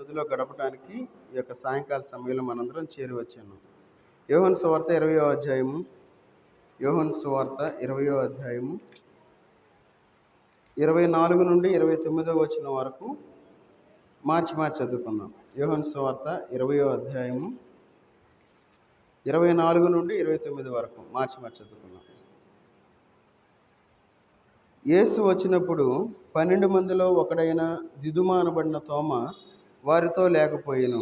సన్నిధిలో గడపడానికి ఈ యొక్క సాయంకాల సమయంలో మనందరం చేరి వచ్చాను. యోహాను సువార్త 20వ అధ్యాయము, యోహాను సువార్త 20వ అధ్యాయము 24 నుండి 29వ వచనం వరకు మార్చి చదువుకుందాం. యోహాను సువార్త 20వ అధ్యాయము 24 నుండి 29 వరకు మార్చి చదువుకుందాం. యేసు వచ్చినప్పుడు 12 మందిలో ఒకడైన దిదుమ అనబడిన తోమ వారితో లేకపోయెను.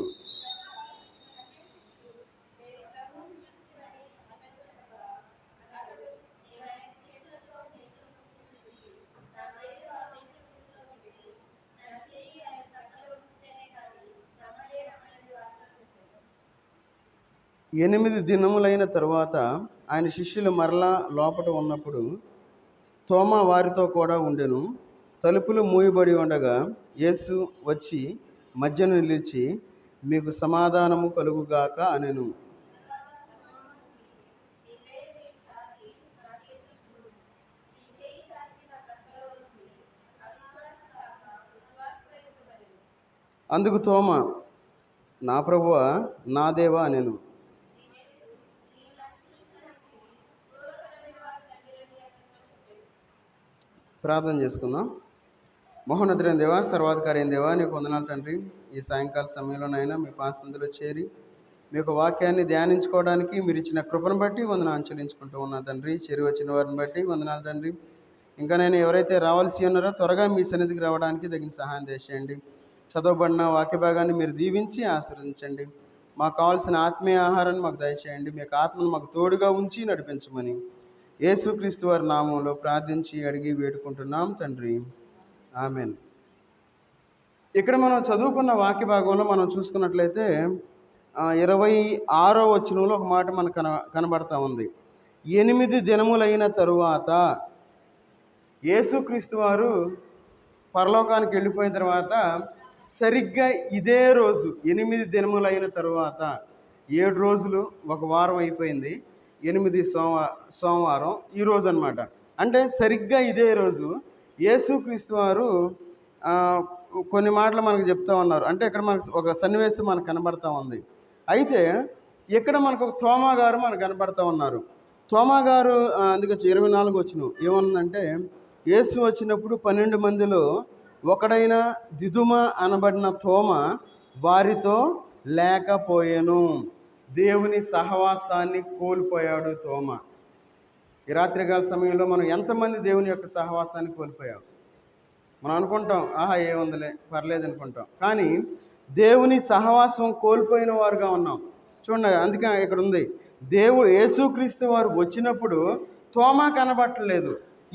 ఎనిమిది దినములైన తరువాత ఆయన శిష్యులు మరలా లోపట ఉన్నప్పుడు తోమా వారితో కూడా ఉండెను. తలుపులు మూయబడి ఉండగా యేసు వచ్చి మధ్యను నిలిచి, మీకు సమాధానము కలుగుగాక అనెను. అందుకు తోమా, నా ప్రభువా, నా దేవా అనెను. ప్రార్థన చేసుకుందాం. మహోన్నతుడైన దేవా, సర్వాధికారి అయిన దేవా, నీకు వందనాలు తండ్రి. ఈ సాయంకాల సమయంలోనైనా మీ పాసందులో చేరి మీ యొక్క వాక్యాన్ని ధ్యానించుకోవడానికి మీరు ఇచ్చిన కృపను బట్టి వందనాలు చెల్లించుకుంటూ ఉన్నా తండ్రి. చేరి వచ్చిన వారిని బట్టి వందనాలు తండ్రి. ఇంకా నేను ఎవరైతే రావాల్సి ఉన్నారో త్వరగా మీ సన్నిధికి రావడానికి తగిన సహాయం చేసేయండి. చదవబడిన వాక్య భాగాన్ని మీరు దీవించి ఆశీర్వదించండి. మాకు కావాల్సిన ఆత్మీయ ఆహారాన్ని మాకు దయచేయండి. మీ యొక్క ఆత్మను మాకు తోడుగా ఉంచి నడిపించమని యేసుక్రీస్తు వారి నామంలో ప్రార్థించి అడిగి వేడుకుంటున్నాం తండ్రి, ఆమెన్. ఇక్కడ మనం చదువుకున్న వాక్య భాగంలో మనం చూసుకున్నట్లయితే 26వ వచనంలో ఒక మాట మనకు కనబడతా ఉంది. 8 దినములైన తరువాత యేసుక్రీస్తు వారు పరలోకానికి వెళ్ళిపోయిన తర్వాత సరిగ్గా ఇదే రోజు 8 దినములైన తరువాత 7 రోజులు ఒక వారం అయిపోయింది. 8 సోమవారం ఈరోజు అనమాట. అంటే సరిగ్గా ఇదే రోజు యేసుక్రీస్తు వారు కొన్ని మాటలు మనకు చెప్తా ఉన్నారు. అంటే ఇక్కడ మనకు ఒక సన్నివేశం మనకు కనబడతా ఉంది. అయితే ఇక్కడ మనకు ఒక తోమా గారు మనకు కనబడతా ఉన్నారు. తోమా గారు అందుకే 24 వచనం ఏమన్నంటే, యేసు వచ్చినప్పుడు 12 మందిలో ఒకడైన దిదుమ అనబడిన తోమ వారితో లేకపోయెను. దేవుని సహవాసాన్ని కోల్పోయాడు తోమ. ఈ రాత్రికాల సమయంలో మనం ఎంతమంది దేవుని యొక్క సహవాసాన్ని కోల్పోయాం? మనం అనుకుంటాం, ఏముందిలే పర్లేదు అనుకుంటాం. కానీ దేవుని సహవాసం కోల్పోయిన వారుగా ఉన్నాం. చూడండి, అందుకే ఇక్కడ ఉంది, యేసుక్రీస్తు వారు వచ్చినప్పుడు తోమా కనబట్టలేదు.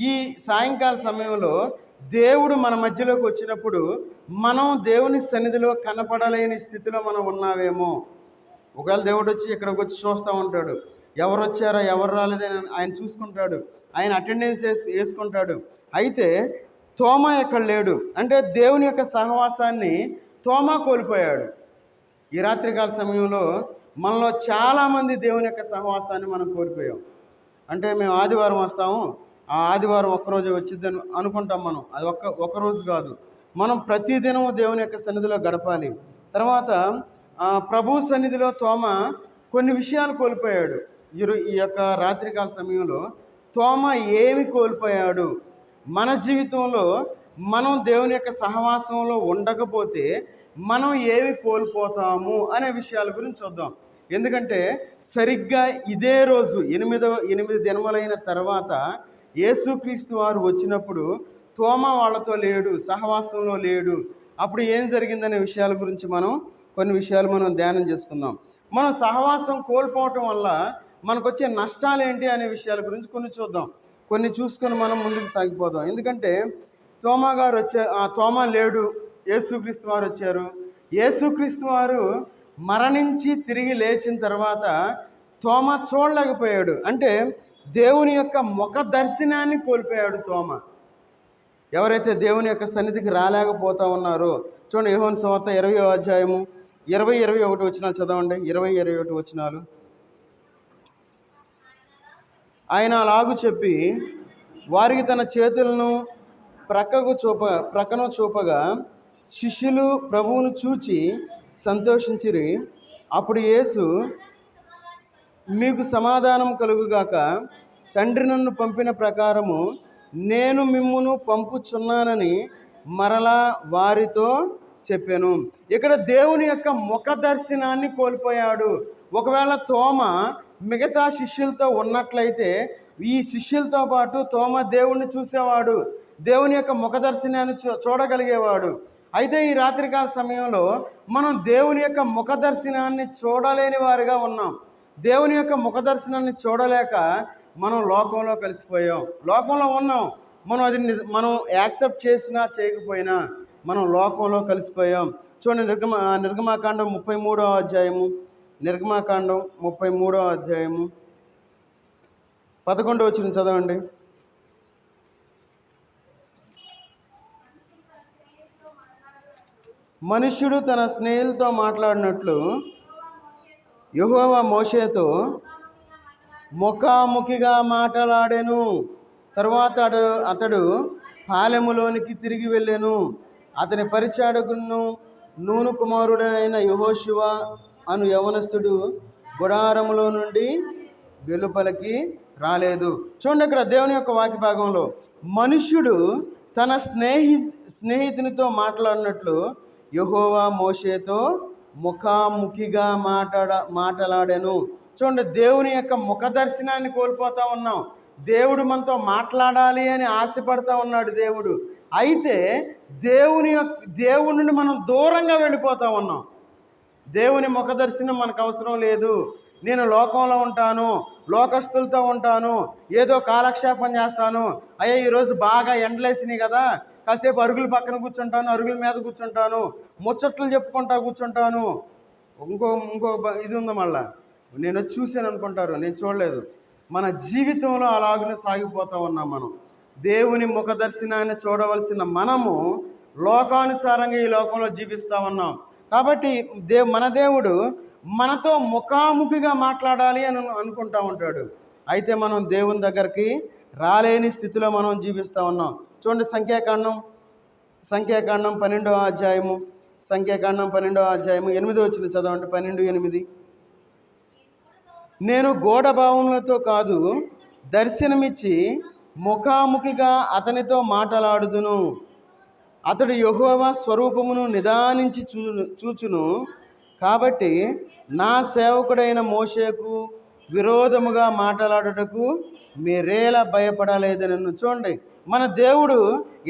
ఈ సాయంకాల సమయంలో దేవుడు మన మధ్యలోకి వచ్చినప్పుడు మనం దేవుని సన్నిధిలో కనపడలేని స్థితిలో మనం ఉన్నావేమో. ఒకవేళ దేవుడు వచ్చి ఇక్కడికి వచ్చి చూస్తూ ఉంటాడు, ఎవరు వచ్చారో ఎవరు రాలేదని ఆయన చూసుకుంటాడు, ఆయన అటెండెన్స్ వేసుకుంటాడు. అయితే తోమా ఎక్కడ లేడు. అంటే దేవుని యొక్క సహవాసాన్ని తోమా కోల్పోయాడు. ఈ రాత్రికాల సమయంలో మనలో చాలామంది దేవుని యొక్క సహవాసాన్ని మనం కోల్పోయాం. అంటే మేము ఆదివారం వస్తాము, ఆ ఆదివారం ఒక్కరోజు వచ్చిద్దని అనుకుంటాం. మనం అది ఒక్కరోజు కాదు, మనం ప్రతిదినం దేవుని యొక్క సన్నిధిలో గడపాలి. తర్వాత ప్రభు సన్నిధిలో తోమ కొన్ని విషయాలు కోల్పోయాడు. ఈ యొక్క రాత్రికాల సమయంలో తోమ ఏమి కోల్పోయాడు? మన జీవితంలో మనం దేవుని యొక్క సహవాసంలో ఉండకపోతే మనం ఏమి కోల్పోతాము అనే విషయాల గురించి చూద్దాం. ఎందుకంటే సరిగ్గా ఇదే రోజు 8 దినములైన తర్వాత యేసుక్రీస్తు వారు వచ్చినప్పుడు తోమ వాళ్ళతో లేడు, సహవాసంలో లేడు. అప్పుడు ఏం జరిగిందనే విషయాల గురించి కొన్ని విషయాలు మనం ధ్యానం చేసుకుందాం. మనం సహవాసం కోల్పోవటం వల్ల మనకు వచ్చే నష్టాలు ఏంటి అనే విషయాల గురించి కొన్ని చూద్దాం. కొన్ని చూసుకొని మనం ముందుకు సాగిపోదాం. ఎందుకంటే తోమా గారు వచ్చారు, తోమా లేడు, యేసుక్రీస్తు వారు వచ్చారు. యేసుక్రీస్తు వారు మరణించి తిరిగి లేచిన తర్వాత తోమా చూడలేకపోయాడు. అంటే దేవుని యొక్క ముఖ దర్శనాన్ని కోల్పోయాడు తోమ. ఎవరైతే దేవుని యొక్క సన్నిధికి రాలేకపోతా ఉన్నారో చూడండి, యోహాను సువార్త 20వ అధ్యాయము 20-21 వచనాలు చదవండి. 20-21 వచనాలు. ఆయన అలాగు చెప్పి వారికి తన చేతులను ప్రక్కను చూపగా శిష్యులు ప్రభువును చూచి సంతోషించిరి. అప్పుడు యేసు, మీకు సమాధానం కలుగుగాక, తండ్రి నన్ను పంపిన ప్రకారము నేను మిమ్మును పంపుచున్నానని మరలా వారితో చెప్పాను. ఇక్కడ దేవుని యొక్క ముఖ దర్శనాన్ని కోల్పోయాడు. ఒకవేళ తోమ మిగతా శిష్యులతో ఉన్నట్లయితే ఈ శిష్యులతో పాటు తోమ దేవుణ్ణి చూసేవాడు, దేవుని యొక్క ముఖ దర్శనాన్ని చూడగలిగేవాడు. అయితే ఈ రాత్రికాల సమయంలో మనం దేవుని యొక్క ముఖ దర్శనాన్ని చూడలేని వారిగా ఉన్నాం. దేవుని యొక్క ముఖ దర్శనాన్ని చూడలేక మనం లోకంలో కలిసిపోయాం, లోకంలో ఉన్నాం. మనం యాక్సెప్ట్ చేసినా చేయకపోయినా మనం లోకంలో కలిసిపోయాం. చూడండి, నిర్గమాకాండం 33వ అధ్యాయము, నిర్గమాకాండం 33వ అధ్యాయము 11వ వచనం చదవండి. మనుష్యుడు తన స్నేహితులతో మాట్లాడినట్లు యెహోవా మోషేతో ముఖాముఖిగా మాట్లాడెను. తరువాత అతడు పాలెములోనికి తిరిగి వెళ్ళెను. అతని పరిచారకును నూను కుమారుడైన యెహోషువ అను యవనస్తుడు గుడారములో నుండి వెలుపలికి రాలేదు. చూడండి, ఇక్కడ దేవుని యొక్క వాక్య భాగంలో మనుష్యుడు తన స్నేహితునితో మాట్లాడినట్లు యెహోవా మోషేతో ముఖాముఖిగా మాట్లాడాను. చూడండి, దేవుని యొక్క ముఖ దర్శనాన్ని కోల్పోతా ఉన్నాం. దేవుడు మనతో మాట్లాడాలి అని ఆశపడతా ఉన్నాడు దేవుడు. అయితే దేవుని నుండి మనం దూరంగా వెళ్ళిపోతూ ఉన్నాం. దేవుని ముఖ దర్శనం మనకు అవసరం లేదు. నేను లోకంలో ఉంటాను, లోకస్తులతో ఉంటాను, ఏదో కాలక్షేపం చేస్తాను. అయ్యా ఈరోజు బాగా ఎండలేసినాయి కదా, కాసేపు అరుగుల పక్కన కూర్చుంటాను, అరుగుల మీద కూర్చుంటాను, ముచ్చట్లు చెప్పుకుంటా కూర్చుంటాను. ఇంకో ఇది ఉంది, మళ్ళా నేను చూశాను అనుకుంటారు, నేను చూడలేదు. మన జీవితంలో అలాగనే సాగిపోతూ ఉన్నాం. మనం దేవుని ముఖ దర్శనాన్ని చూడవలసిన మనము లోకానుసారంగా ఈ లోకంలో జీవిస్తూ ఉన్నాం. కాబట్టి మన దేవుడు మనతో ముఖాముఖిగా మాట్లాడాలి అని అనుకుంటా ఉంటాడు. అయితే మనం దేవుని దగ్గరికి రాలేని స్థితిలో మనం జీవిస్తూ ఉన్నాం. చూడండి, సంఖ్యాకాండం 12వ అధ్యాయము, సంఖ్యాకాండం 12వ అధ్యాయము 8వ వచనం చదవండి. 12:8. నేను గూఢభావములతో కాదు, దర్శనమిచ్చి ముఖాముఖిగా అతనితో మాట్లాడుదును. అతడు యెహోవా స్వరూపమును నిదానించి చూచును. కాబట్టి నా సేవకుడైన మోషేకు విరోధముగా మాట్లాడుటకు మీరేలా భయపడలేదని. చూడండి, మన దేవుడు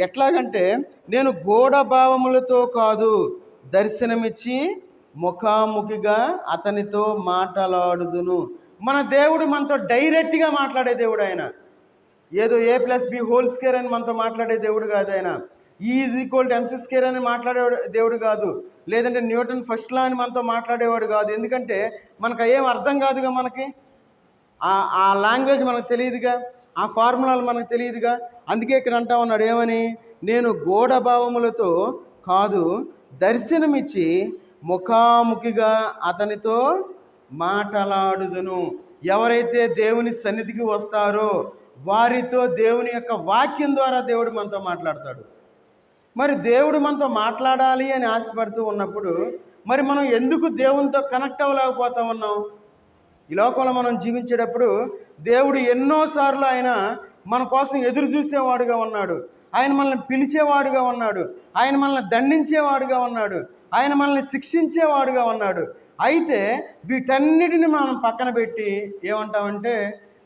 ఎట్లాగంటే, నేను గూఢభావములతో కాదు, దర్శనమిచ్చి ముఖాముఖిగా అతనితో మాట్లాడుదును. మన దేవుడు మనతో డైరెక్ట్గా మాట్లాడే దేవుడు. ఆయన ఏదో A+B² అని మనతో మాట్లాడే దేవుడు కాదు. ఆయన E=MC² అని మాట్లాడే దేవుడు కాదు. లేదంటే న్యూటన్ ఫస్ట్ లా అని మనతో మాట్లాడేవాడు కాదు. ఎందుకంటే మనకు ఏం అర్థం కాదుగా, మనకి ఆ లాంగ్వేజ్ మనకు తెలియదుగా, ఆ ఫార్ములాలు మనకు తెలియదుగా. అందుకే ఇక్కడ అంటా ఉన్నాడు ఏమని, నేను గూఢభావములతో కాదు, దర్శనమిచ్చి ముఖాముఖిగా అతనితో మాట్లాడుదును. ఎవరైతే దేవుని సన్నిధికి వస్తారో వారితో దేవుని యొక్క వాక్యం ద్వారా దేవుడు మనతో మాట్లాడతాడు. మరి దేవుడు మనతో మాట్లాడాలి అని ఆశపడుతూ ఉన్నప్పుడు మరి మనం ఎందుకు దేవునితో కనెక్ట్ అవ్వలేకపోతా ఉన్నాం? ఈ లోకంలో మనం జీవించేటప్పుడు దేవుడు ఎన్నోసార్లు ఆయన మన కోసం ఎదురు చూసేవాడుగా ఉన్నాడు. ఆయన మనల్ని పిలిచేవాడుగా ఉన్నాడు. ఆయన మనల్ని దండించేవాడుగా ఉన్నాడు. ఆయన మనల్ని శిక్షించేవాడుగా ఉన్నాడు. అయితే వీటన్నిటిని మనం పక్కన పెట్టి ఏమంటామంటే,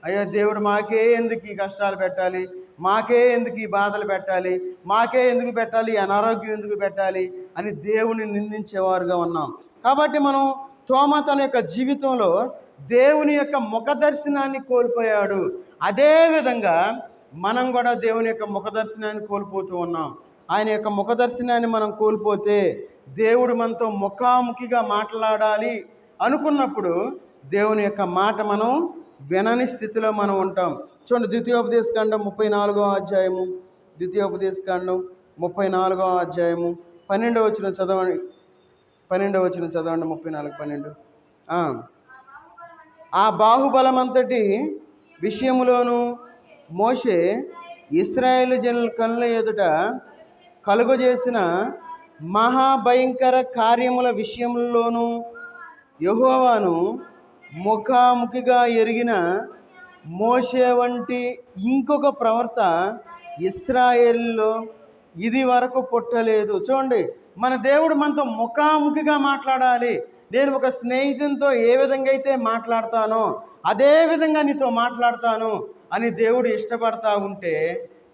అయ్యో దేవుడు మాకే ఎందుకు ఈ కష్టాలు పెట్టాలి, మాకే ఎందుకు ఈ బాధలు పెట్టాలి, మాకే ఎందుకు పెట్టాలి, ఈ అనారోగ్యం ఎందుకు పెట్టాలి అని దేవుని నిందించేవారుగా ఉన్నాం. కాబట్టి మనం తోమా తన యొక్క జీవితంలో దేవుని యొక్క ముఖ దర్శనాన్ని కోల్పోయాడు. అదేవిధంగా మనం కూడా దేవుని యొక్క ముఖ దర్శనాన్ని కోల్పోతూ ఉన్నాం. ఆయన యొక్క ముఖ దర్శనాన్ని మనం కోల్పోతే దేవుడు మనతో ముఖాముఖిగా మాట్లాడాలి అనుకున్నప్పుడు దేవుని యొక్క మాట మనం వినని స్థితిలో మనం ఉంటాం. చూడండి, ద్వితీయోపదేశకాండం 34వ అధ్యాయము, ద్వితీయోపదేశకాండం 34వ అధ్యాయము 12వ వచనం చదవండి. 12వ వచనం చదవండి. 34:12. ఆ బాహుబలమంతటి విషయములోను మోషే ఇశ్రాయేలు జనుల కనుల ఎదుట కలుగజేసిన మహాభయంకర కార్యముల విషయంలోనూ యెహోవాను ముఖాముఖిగా ఎరిగిన మోషే వంటి ఇంకొక ప్రవక్త ఇశ్రాయేలులో ఇది వరకు పుట్టలేదు. చూడండి, మన దేవుడు మనతో ముఖాముఖిగా మాట్లాడాలి. నేను ఒక స్నేహితునితో ఏ విధంగా అయితే మాట్లాడతానో అదే విధంగా నీతో మాట్లాడతాను అని దేవుడు ఇష్టపడతా ఉంటే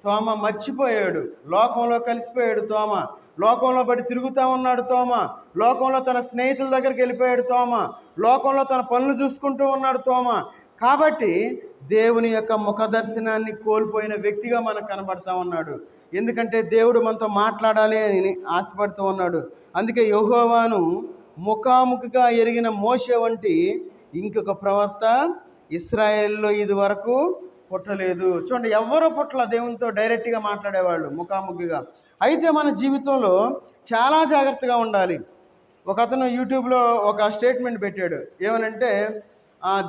తోమ మర్చిపోయాడు. లోకంలో కలిసిపోయాడు తోమ. లోకంలో పడి తిరుగుతూ ఉన్నాడు తోమ. లోకంలో తన స్నేహితుల దగ్గరికి వెళ్ళిపోయాడు తోమ. లోకంలో తన పనులు చూసుకుంటూ ఉన్నాడు తోమ. కాబట్టి దేవుని యొక్క ముఖ దర్శనాన్ని కోల్పోయిన వ్యక్తిగా మనకు కనబడతా ఉన్నాడు. ఎందుకంటే దేవుడు మనతో మాట్లాడాలి అని ఆశపడుతూ ఉన్నాడు. అందుకే యెహోవాను ముఖాముఖిగా ఎరిగిన మోషే వంటి ఇంకొక ప్రవక్త ఇశ్రాయేల్లో ఇది వరకు పుట్టలేదు. చూడండి, ఎవరో పుట్టల దేవునితో డైరెక్ట్గా మాట్లాడేవాళ్ళు ముఖాముఖిగా. అయితే మన జీవితంలో చాలా జాగ్రత్తగా ఉండాలి. ఒక అతను యూట్యూబ్లో ఒక స్టేట్మెంట్ పెట్టాడు. ఏమనంటే,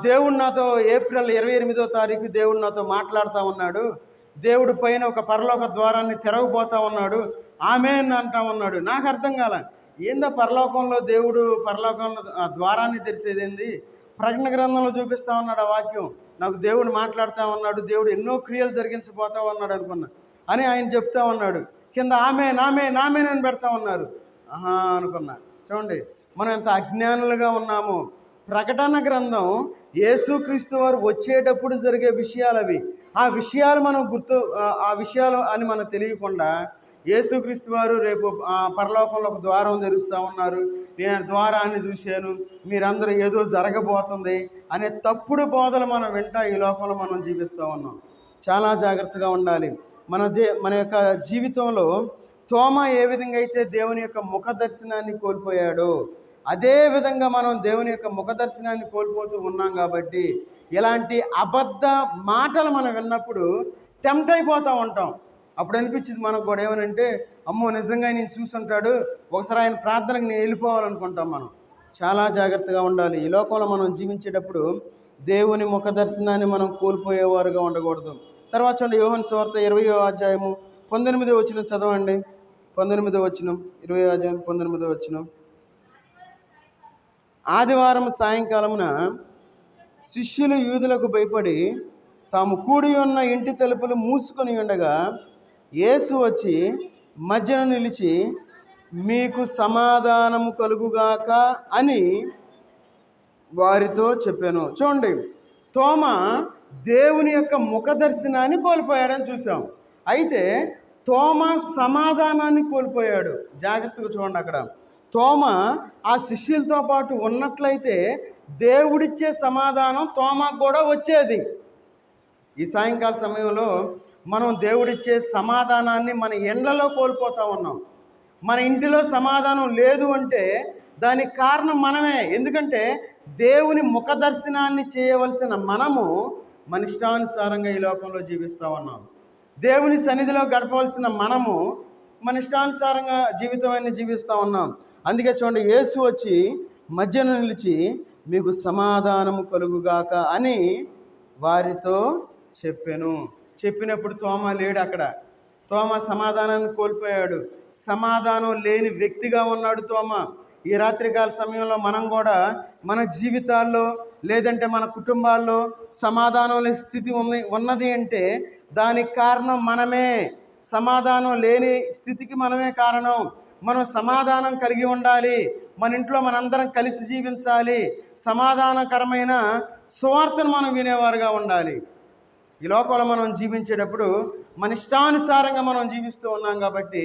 దేవుడు నాతో ఏప్రిల్ 28వ తారీఖు దేవుడు నాతో మాట్లాడుతూ ఉన్నాడు. దేవుడు పైన ఒక పరలోక ద్వారాన్ని తెరవబోతా ఉన్నాడు, ఆమేన్ అంటా ఉన్నాడు. నాకు అర్థం కాల, ఏందా పరలోకంలో దేవుడు పరలోకంలో ద్వారాన్ని తెరిసేదేంది? ప్రకటన గ్రంథంలో చూపిస్తూ ఉన్నాడు ఆ వాక్యం. నాకు దేవుడు మాట్లాడుతూ ఉన్నాడు, దేవుడు ఎన్నో క్రియలు జరిగించబోతా ఉన్నాడు అనుకున్నా అని ఆయన చెప్తా ఉన్నాడు. కింద ఆమేన్ ఆమేన్ ఆమేన్ అని పెడతా ఉన్నారు. అనుకున్నా. చూడండి, మనం ఎంత అజ్ఞానులుగా ఉన్నాము. ప్రకటన గ్రంథం యేసుక్రీస్తు వారు వచ్చేటప్పుడు జరిగే విషయాలు అవి. ఆ విషయాలు మనం ఆ విషయాలు అని మనకు తెలియకుండా యేసుక్రీస్తు వారు రేపు పరలోకంలో ఒక ద్వారం తెరుస్తూ ఉన్నారు, నేను ద్వారాన్ని చూశాను, మీరందరూ ఏదో జరగబోతుంది అనే తప్పుడు బోధలు మనం వింటా ఈ లోకంలో మనం జీవిస్తూ ఉన్నాం. చాలా జాగ్రత్తగా ఉండాలి. మన యొక్క జీవితంలో తోమ ఏ విధంగా అయితే దేవుని యొక్క ముఖ దర్శనాన్ని కోల్పోయాడో అదే విధంగా మనం దేవుని యొక్క ముఖ దర్శనాన్ని కోల్పోతూ ఉన్నాం. కాబట్టి ఇలాంటి అబద్ధ మాటలు మనం విన్నప్పుడు టెంప్ట్ అయిపోతూ ఉంటాం. అప్పుడు అనిపించింది మనకు కూడా ఏమనంటే, అమ్మో నిజంగా నేను చూసుంటాడు, ఒకసారి ఆయన ప్రార్థనకు నేను వెళ్ళిపోవాలనుకుంటాం. మనం చాలా జాగ్రత్తగా ఉండాలి. ఈ లోకంలో మనం జీవించేటప్పుడు దేవుని ముఖ దర్శనాన్ని మనం కోల్పోయేవారుగా ఉండకూడదు. తర్వాత చూడండి, యోహాను సువార్త 20వ అధ్యాయము 19వ వచనం చదవండి. 19వ వచనం, 20వ అధ్యాయం 19వ వచనం. ఆదివారం సాయంకాలమున శిష్యులు యూదులకు భయపడి తాము కూడి ఉన్న ఇంటి తలుపులు మూసుకొని ఉండగా యేసు వచ్చి మధ్యన నిలిచి, మీకు సమాధానము కలుగుగాక అని వారితో చెప్పాను. చూడండి, తోమ దేవుని యొక్క ముఖ దర్శనాన్ని కోల్పోయాడని చూసాం. అయితే తోమ సమాధానాన్ని కోల్పోయాడు. జాగ్రత్తగా చూడండి, అక్కడ తోమ ఆ శిష్యులతో పాటు ఉన్నట్లయితే దేవుడిచ్చే సమాధానం తోమకు కూడా వచ్చేది. ఈ సాయంకాల సమయంలో మనం దేవుడిచ్చే సమాధానాన్ని మన ఇండ్లలో కోల్పోతూ ఉన్నాం. మన ఇంటిలో సమాధానం లేదు అంటే దానికి కారణం మనమే. ఎందుకంటే దేవుని ముఖ దర్శనాన్ని చేయవలసిన మనము మన ఇష్టానుసారంగా ఈ లోకంలో జీవిస్తూ ఉన్నాం. దేవుని సన్నిధిలో గడపవలసిన మనము మన ఇష్టానుసారంగా జీవితాన్ని జీవిస్తూ ఉన్నాం. అందుకే చూడండి, యేసు వచ్చి మధ్యన నిలిచి మీకు సమాధానము కలుగుగాక అని వారితో చెప్పాను. చెప్పినప్పుడు తోమ లేడు అక్కడ. తోమ సమాధానాన్ని కోల్పోయాడు. సమాధానం లేని వ్యక్తిగా ఉన్నాడు తోమ. ఈ రాత్రికాల సమయంలో మనం కూడా మన జీవితాల్లో లేదంటే మన కుటుంబాల్లో సమాధానం లేని స్థితి ఉన్నది అంటే దానికి కారణం మనమే. సమాధానం లేని స్థితికి మనమే కారణం. మనం సమాధానం కలిగి ఉండాలి. మన ఇంట్లో మనందరం కలిసి జీవించాలి. సమాధానకరమైన సువార్తను మనం వినేవారుగా ఉండాలి. ఈ లోకంలో మనం జీవించేటప్పుడు మన ఇష్టానుసారంగా మనం జీవిస్తూ ఉన్నాం. కాబట్టి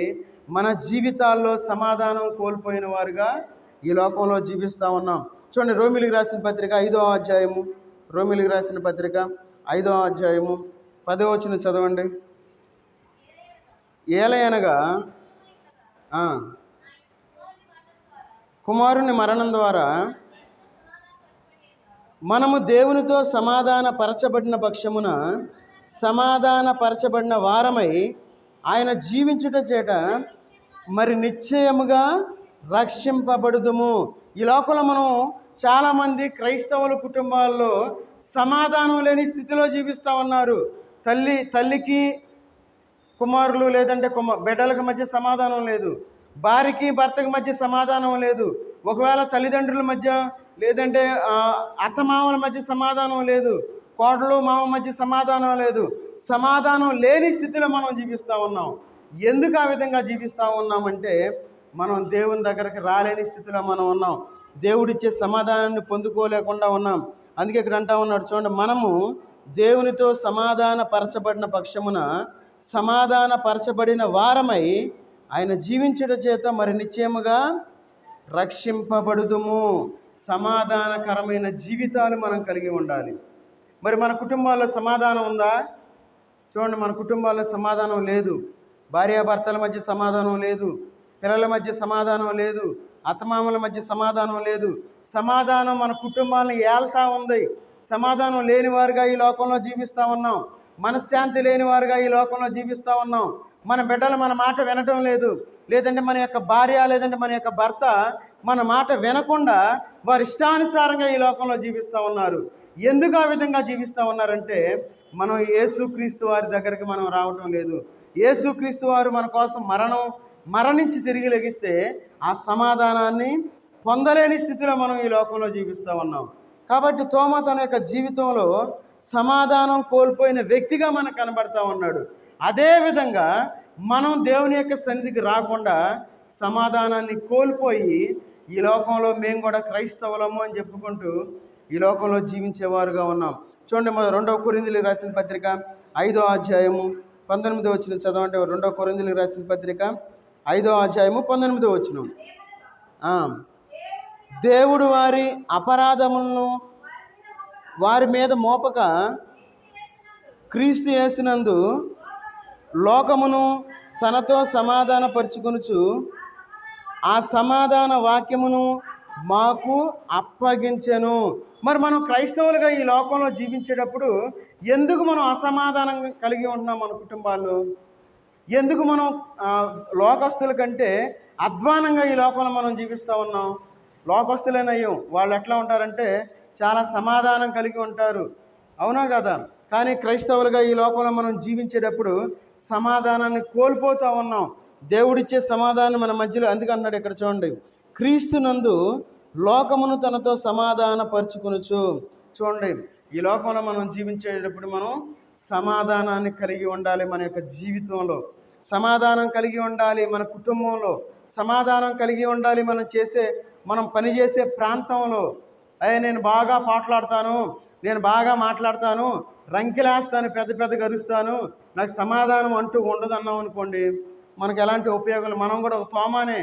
మన జీవితాల్లో సమాధానం కోల్పోయిన వారుగా ఈ లోకంలో జీవిస్తూ ఉన్నాం. చూడండి, రోమిలికి రాసిన పత్రిక 5వ అధ్యాయము, రోమిలికి రాసిన పత్రిక 5వ అధ్యాయము 10వ వచనం చదవండి. ఏలయనగా కుమారుని మరణం ద్వారా మనము దేవునితో సమాధాన పరచబడిన పక్షమున సమాధాన పరచబడిన వారమై ఆయన జీవించుట చేత మరి నిశ్చయముగా రక్షింపబడుదుము. ఈ లోకంలో మనం చాలామంది క్రైస్తవుల కుటుంబాల్లో సమాధానం లేని స్థితిలో జీవిస్తూ ఉన్నారు. తల్లికి కుమారులు లేదంటే బిడ్డలకు మధ్య సమాధానం లేదు. భార్యకి భర్తకి మధ్య సమాధానం లేదు. ఒకవేళ తల్లిదండ్రుల మధ్య, లేదంటే అత్తమామల మధ్య సమాధానం లేదు. కోడలు మామ మధ్య సమాధానం లేదు. సమాధానం లేని స్థితిలో మనం జీవిస్తూ ఉన్నాం. ఎందుకు ఆ విధంగా జీవిస్తూ ఉన్నామంటే మనం దేవుని దగ్గరికి రాలేని స్థితిలో మనం ఉన్నాం. దేవుడిచ్చే సమాధానాన్ని పొందుకోలేకుండా ఉన్నాం. అందుకే ఇక్కడ అంటా ఉన్నాడు చూడండి, మనము దేవునితో సమాధాన పరచబడిన పక్షమున సమాధాన పరచబడిన వారమై ఆయన జీవించడం చేత మరి నిశ్చయముగా రక్షింపబడుదుము. సమాధానకరమైన జీవితాలు మనం కలిగి ఉండాలి. మరి మన కుటుంబాల్లో సమాధానం ఉందా? చూడండి, మన కుటుంబాల్లో సమాధానం లేదు. భార్యాభర్తల మధ్య సమాధానం లేదు. పిల్లల మధ్య సమాధానం లేదు. అత్తమామల మధ్య సమాధానం లేదు. సమాధానం మన కుటుంబాలను ఏల్తా ఉంది. సమాధానం లేని వారుగా ఈ లోకంలో జీవిస్తూ ఉన్నాం. మనశ్శాంతి లేని వారుగా ఈ లోకంలో జీవిస్తూ ఉన్నాం. మన బిడ్డలు మన మాట వినటం లేదు. లేదంటే మన యొక్క భార్య, లేదంటే మన యొక్క భర్త మన మాట వినకుండా వారి ఇష్టానుసారంగా ఈ లోకంలో జీవిస్తూ ఉన్నారు. ఎందుకు ఆ విధంగా జీవిస్తూ ఉన్నారంటే మనం యేసుక్రీస్తు వారి దగ్గరికి మనం రావటం లేదు. యేసుక్రీస్తు వారు మన కోసం మరణించి తిరిగి లెగిస్తే ఆ సమాధానాన్ని పొందలేని స్థితిలో మనం ఈ లోకంలో జీవిస్తూ ఉన్నాం. కాబట్టి తోమా తన యొక్క జీవితంలో సమాధానం కోల్పోయిన వ్యక్తిగా మనకు కనబడతా ఉన్నాడు. అదేవిధంగా మనం దేవుని యొక్క సన్నిధికి రాకుండా సమాధానాన్ని కోల్పోయి ఈ లోకంలో మేము కూడా క్రైస్తవులము అని చెప్పుకుంటూ ఈ లోకంలో జీవించేవారుగా ఉన్నాం. చూడండి, 2 కొరింథీయులకు రాసిన పత్రిక 5వ అధ్యాయము 19వ వచనం చదవండి. 2 కొరింథీయులకు రాసిన పత్రిక 5వ అధ్యాయము 19వ వచనం. దేవుడు వారి అపరాధములను వారి మీద మోపక క్రీస్తు యేసునందు లోకమును తనతో సమాధానపరుచుకొనుచు ఆ సమాధాన వాక్యమును మాకు అప్పగించెను. మరి మనం క్రైస్తవులుగా ఈ లోకంలో జీవించేటప్పుడు ఎందుకు మనం అసమాధానం కలిగి ఉంటున్నాం? మన కుటుంబాల్లో ఎందుకు మనం లోకస్తుల కంటే అధ్వానంగా ఈ లోకంలో మనం జీవిస్తూ ఉన్నాం? లోకస్తులేనయ్యం. వాళ్ళు ఎట్లా ఉంటారంటే చాలా సమాధానం కలిగి ఉంటారు, అవునా కదా? కానీ క్రైస్తవులుగా ఈ లోకంలో మనం జీవించేటప్పుడు సమాధానాన్ని కోల్పోతూ ఉన్నాం. దేవుడిచ్చే సమాధానం మన మధ్యలో. అందుకే అన్నాడు ఇక్కడ చూడండి, క్రీస్తునందు లోకమును తనతో సమాధాన పరుచుకొనుచు. చూడండి, ఈ లోకంలో మనం జీవించేటప్పుడు మనం సమాధానాన్ని కలిగి ఉండాలి. మన యొక్క జీవితంలో సమాధానం కలిగి ఉండాలి. మన కుటుంబంలో సమాధానం కలిగి ఉండాలి. మనం పనిచేసే ప్రాంతంలో నేను బాగా పాటలాడతాను, నేను బాగా మాట్లాడతాను, రంకిలేస్తాను, పెద్ద గరుస్తాను, నాకు సమాధానం అంటూ ఉండదన్నాం అనుకోండి, మనకు ఎలాంటి ఉపయోగాలు? మనం కూడా ఒక తోమానే.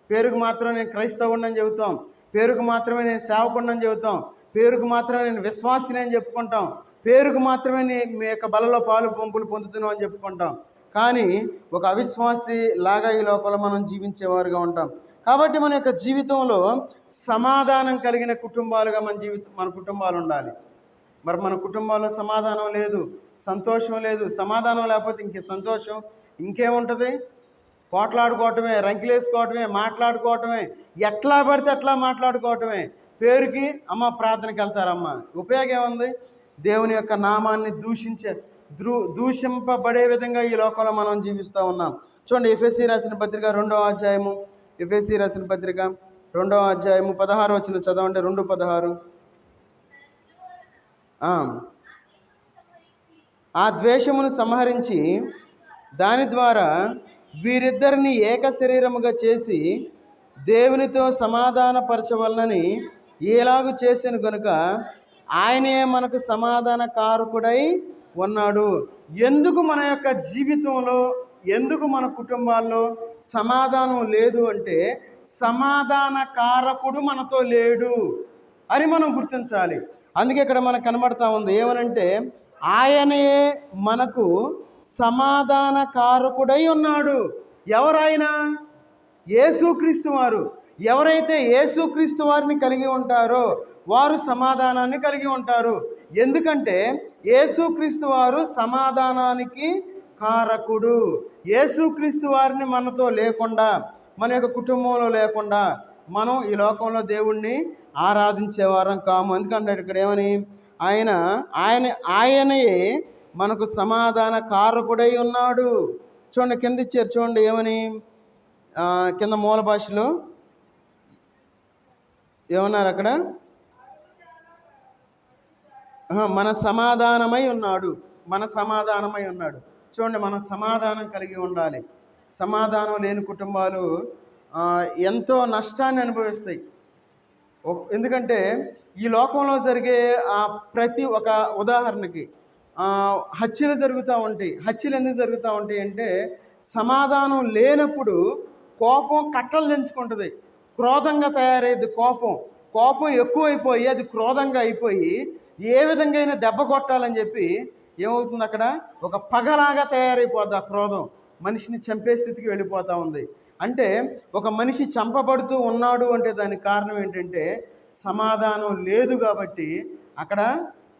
పేరుకు మాత్రం నేను క్రైస్తవుడిని అని చెబుతాం, పేరుకు మాత్రమే నేను సేవకుడిని అని చెబుతాం, పేరుకు మాత్రమే నేను విశ్వాసిని అని చెప్పుకుంటాం, పేరుకు మాత్రమే మీ యొక్క బలలో పాలు పంపులు పొందుతున్నాం అని చెప్పుకుంటాం. కానీ ఒక అవిశ్వాసి లాగా ఈ లోపల మనం జీవించేవారుగా ఉంటాం. కాబట్టి మన యొక్క జీవితంలో సమాధానం కలిగిన కుటుంబాలుగా మన కుటుంబాలు ఉండాలి. మరి మన కుటుంబాల్లో సమాధానం లేదు, సంతోషం లేదు. సమాధానం లేకపోతే ఇంకే సంతోషం ఇంకేముంటుంది? పోట్లాడుకోవటమే, రంకిలేసుకోవటమే, మాట్లాడుకోవటమే, ఎట్లా పడితే అట్లా మాట్లాడుకోవటమే. పేరుకి అమ్మ ప్రార్థనకి వెళ్తారమ్మ, ఉపయోగం ఏముంది? దేవుని యొక్క నామాన్ని దూషింపబడే విధంగా ఈ లోకంలో మనం జీవిస్తూ ఉన్నాం. చూడండి, ఎఫెసీ రాసిన పత్రిక 2వ అధ్యాయము, ఎఫెసీ రాసిన పత్రిక 2వ అధ్యాయము 16వ వచనం చదవండి. 2:16. ఆ ద్వేషమును సంహరించి దాని ద్వారా వీరిద్దరిని ఏక శరీరముగా చేసి దేవునితో సమాధానపరచవలనని ఎలాగూ చేసిన కనుక ఆయనే మనకు సమాధాన కారకుడై ఉన్నాడు. ఎందుకు మన యొక్క జీవితంలో, ఎందుకు మన కుటుంబాల్లో సమాధానం లేదు అంటే సమాధాన కారకుడు మనతో లేడు అని మనం గుర్తించాలి. అందుకే ఇక్కడ మనకు కనబడతా ఉంది ఏమనంటే ఆయనే మనకు సమాధాన కారకుడై ఉన్నాడు. ఎవరైనా? యేసుక్రీస్తు వారు. ఎవరైతే యేసుక్రీస్తు వారిని కలిగి ఉంటారో వారు సమాధానాన్ని కలిగి ఉంటారు. ఎందుకంటే యేసుక్రీస్తు వారు సమాధానానికి కారకుడు. యేసుక్రీస్తు వారిని మనతో లేకుండా, మన యొక్క కుటుంబంలో లేకుండా మనం ఈ లోకంలో దేవుణ్ణి ఆరాధించేవారం కాము. ఎందుకంటే ఇక్కడ ఏమని, ఆయనయే మనకు సమాధాన కారకుడై ఉన్నాడు. చూడండి, కింద ఇచ్చారు చూడండి ఏమని, కింద మూల భాషలో ఏమన్నారు అక్కడ? మన సమాధానమై ఉన్నాడు, మన సమాధానమై ఉన్నాడు. చూడండి, మన సమాధానం కలిగి ఉండాలి. సమాధానం లేని కుటుంబాలు ఎంతో నష్టాన్ని అనుభవిస్తాయి. ఎందుకంటే ఈ లోకంలో జరిగే ప్రతి ఒక ఉదాహరణకి హత్యలు జరుగుతూ ఉంటాయి. హత్యలు ఎందుకు జరుగుతూ ఉంటాయి అంటే సమాధానం లేనప్పుడు కోపం కట్టలు తెంచుకుంటుంది, క్రోధంగా తయారయ్యేది. కోపం ఎక్కువైపోయి అది క్రోధంగా అయిపోయి ఏ విధంగా అయినా దెబ్బ కొట్టాలని చెప్పి ఏమవుతుంది, అక్కడ ఒక పగలాగా తయారైపోద్ది. ఆ క్రోధం మనిషిని చంపే స్థితికి వెళ్ళిపోతూ ఉంది. అంటే ఒక మనిషి చంపబడుతూ ఉన్నాడు అంటే దానికి కారణం ఏంటంటే సమాధానం లేదు కాబట్టి అక్కడ